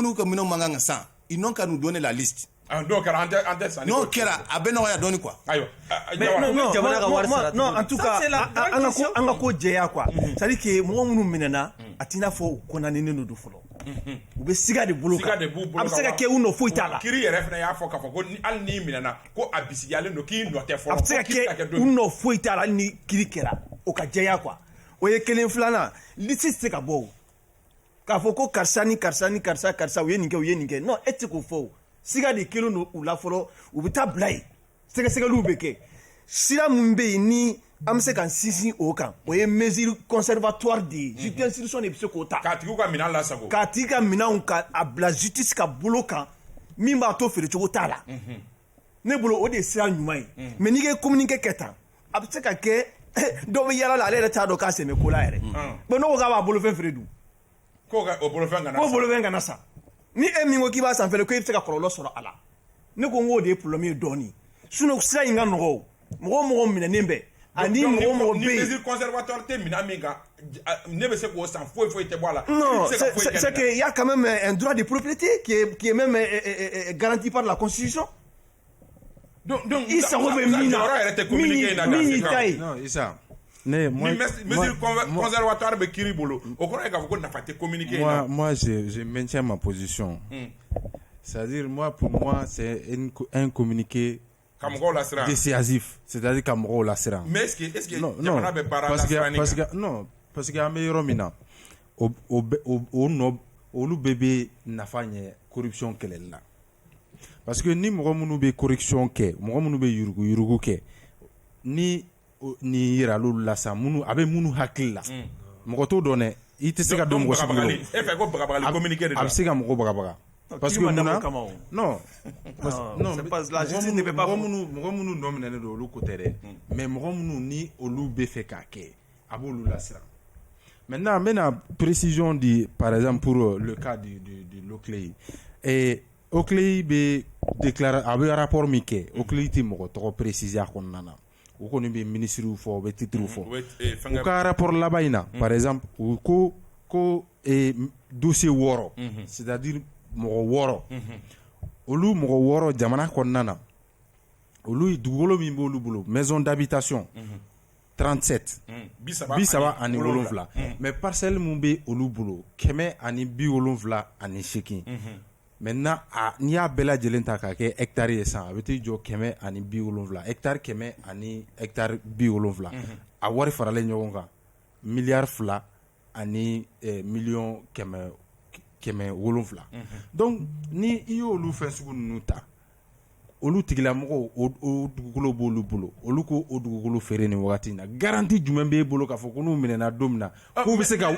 ils n'ont qu'à nous donner la liste. Donc, non, Kera, Abeno a donné quoi? Non, en tout cas, on a quoi Djea quoi. C'est-à-dire que moi, nous menena, Atina fo, qu'on a néné nous folo. Ou be siga de boulot. Absega ke uno fo itala. Kiri refna ya fo ka fo ko al ni menena ko abisi yale no ki no te fo. Absega ke uno fo itala ni kiri kera. O ka Djea quoi. O ye kelen flana, lisi se ka bo. Ka fo ko karsa o ye ninke. Non, eti ko fo. Siga de kilo no ou la folo ou bita blay sega lu beke sira mumbe ni amse kan sisi o kan o ye mesure conservatoire de justice institution de psikota katiku ka mina la sago katika mina on ka abla justice ka bolo kan min ba to fere chogo tala ne bolo o de sira nyumai mais ni ke communiquer ketan abse ka ke do be yala la le ta do ka se me kola ere bo no ga ba bolo fere du ko ga o bolo fenga na sa ni e mingo ki ba san fele ko ifse ka kololo soro ala ne ko ngo de problème doni suno sira inga no mo mina nembe ani mo ni be mesure conservatoire te mina minga ne be se ko san foi te bola non c'est que il y a quand même un droit de propriété qui est même garanti par la constitution donc il s'en remet non Issa mesure conservatoire be kiri bolo o ko ka ko na fate communiquer moi je maintiens ma position. C'est-à-dire pour moi c'est un communiqué dissuasif, c'est-à-dire Kamgo la sera. Mais est-ce que non parce que ameyoro mina o lu bébé nafanye corruption kelela. Parce que ni mɔgɔ minnu bɛ correction kɛ mɔgɔ minnu bɛ yurugu kɛ ni yiralu la sa minnu a bɛ minnu hakili la mɔgɔ t'o dɔn dɛ i tɛ se ka dɔn mɔgɔ si bolo a bɛ se ka mɔgɔ bagabaga parce que munna non mɔgɔ minnu nɔ minɛnen don olu ko tɛ dɛ mais mɔgɔ minnu ni olu bɛ fɛ k'a kɛ a b'olu lasiran. Maintenant n bɛna précision di par exemple pour le cas de l'Oclé et Oclé bɛ déclarer a bɛ rapport min kɛ Oclé tɛ mɔgɔ tɔgɔ préciser a kɔnɔna na u kɔni bɛ ministres fɔ u bɛ titres fɔ u ka rapport laban in na par exemple u ko dossier 6 c'est-à-dire mɔgɔ 6 olu mɔgɔ 6 jamana kɔnɔna na olu dugukolo min b'olu bolo maison d'habitation 37 37 mais parcelle mun bɛ olu bolo 178 maintenant n'i y'a bɛɛ lajɛlen ta k'a kɛ hectare ye san a bɛ t'i jɔ 170 hectare 100 ani hectare 70 a wari faralen ɲɔgɔn kan miliyari 2 ani miliyɔn 700 donc ni i y'olu fɛn sugu ninnu ta olu tigilamɔgɔw o dugukolo b'olu bolo olu ko o dugukolo feere nin wagati in na garanti jumɛn b'e bolo k'a fɔ ko n'u minɛna don min na k'u bɛ se ka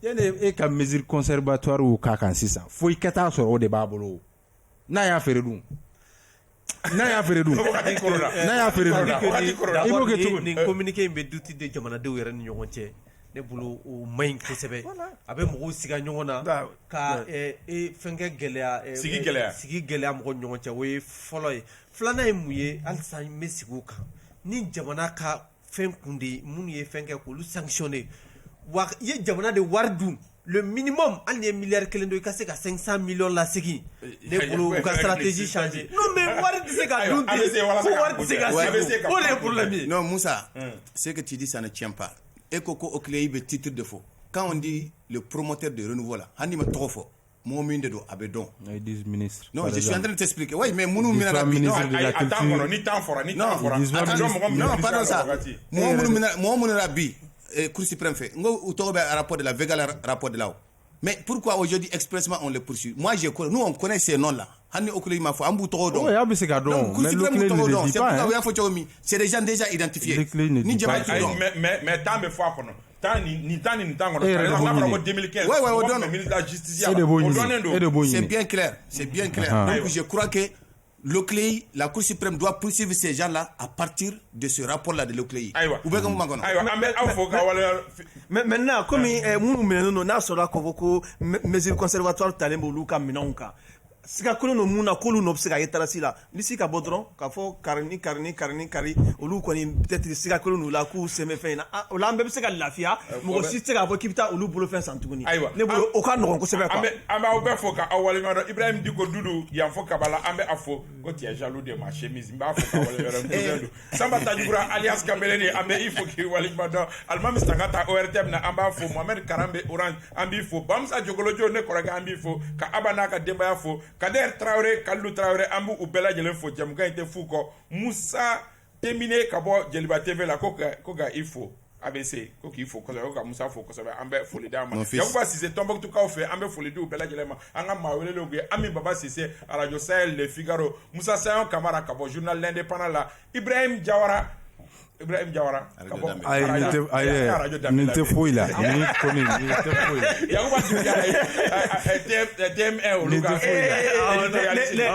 yanni e ka mesure conservatoire k'a kan sisan fo i ka taa sɔrɔ o de b'a bolo n'a y'a feere dun ni communiqué in bɛ duti de jamanadenw yɛrɛ ni ɲɔgɔn cɛ ne bolo o man ɲi kosɛbɛ a bɛ mɔgɔw siga ɲɔgɔn na ka fɛnkɛ gɛlɛya sigi gɛlɛya mɔgɔw ni ɲɔgɔn cɛ o ye fɔlɔ ye filanan ye mun ye halisa n bɛ sigi o kan ni jamana ka fɛn kun de minnu ye fɛn kɛ k'olu sanctionner wa i ye jamana de wari dun le minimum hali ni ye miliyari 1 don i ka se ka 500 millions lasegin ne bolo u ka stratégie changer non mais wari tɛ se ka dun ten ko wari tɛ se ka segin o de ye problème ye. Non Moussa, ce que tu dis ça ne tient pas. Et Koko Oclé il be titre de faux. Quand on dit le promoteur de renouveau là, handi ma tɔgɔ fɔ mɔgɔ min de don a bɛ dɔn. Ils disent ministre. Non, je suis en train de t'expliquer. Oui, mais minnu mina na bi. Non, pardon ça. Mɔgɔ minnu na bi. Cour suprême fait. Nous rapport de la Vega, rapport de là. Mais pourquoi aujourd'hui expressement on les poursuit? Moi je connais, nous on connaît ces noms là. Hani Oclé m'a fait ambu toro don. C'est des gens déjà identifiés. Ni jamais mais tant me fois kono. Tant ni tant kono. Par exemple 2015. Ouais, le ministre de la justice. C'est bien clair. Donc je crois que l'OCLEI, la Cour suprême doit poursuivre ces gens-là à partir de ce rapport-là de l'OCLEI. Ou bien comme maintenant, comme nous n'a sera convoqué mesures conservatoires talembo luka minonka. Sika kolo no muna kolo no sika yetarasi la lisi ka bodron ka fo karni olu koni peut-être sika kolo no la ku seme fena o la mbebe sika lafia mo si sika fo kipita olu bolo fen santuguni ne bolo o ka no ko sebe quoi ambe o fo ka awali ngado Ibrahim Diko Dudu ya fo kabala ambe afo ko ti jaloux de ma chemise mba fo ka awali ngado samba tajura alias Kambeleni ambe ifo ki wali ngado almami stangata ORTM na amba fo Mohamed Karambe Orange ambi fo Bamsa Jogolojo ne koraga ambi fo ka abana ka demba ya fo Kader Traoré, Kalou Traoré, Ambu Ubela Jelen fo Djamouka était fou ko Moussa terminé kabo Djeliba TV la koga il faut ABC koki il faut ko Moussa fo ko ça ambe fo le dama yakuba si c'est tombe tout ka fait ambe fo le do Ubela Jelema anga mawele logue ami baba Cissé à Radio Sahel Le Figaro Moussa Sayon Kamara kabo journal l'indépendant là Ibrahim Diawara ninte foyi la ni koni ninte foyi yakuba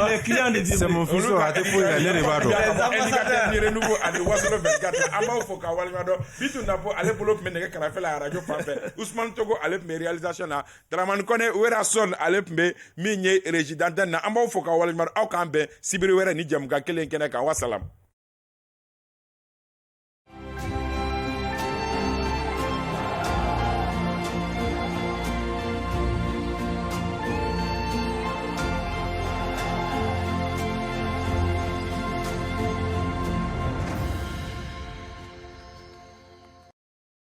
les clients de c'est mon fils a te foyi la ne de b'a dɔn indicateur ni renouveau ani wasolo 24 an b'aw fo ka walimadɔ bitu napo ale bolo tun bɛ nɛgɛ kɛrɛfɛ la radio fan fɛ Ousmane Togo ale tun bɛ réalisation na Dramane Kone Wera Son ale tun bɛ min ye régie d'antenne na an b'aw fo ka walimadɔ aw k'an bɛn sibiri wɛrɛ ni jamukan kelen kɛnɛ kan wasalam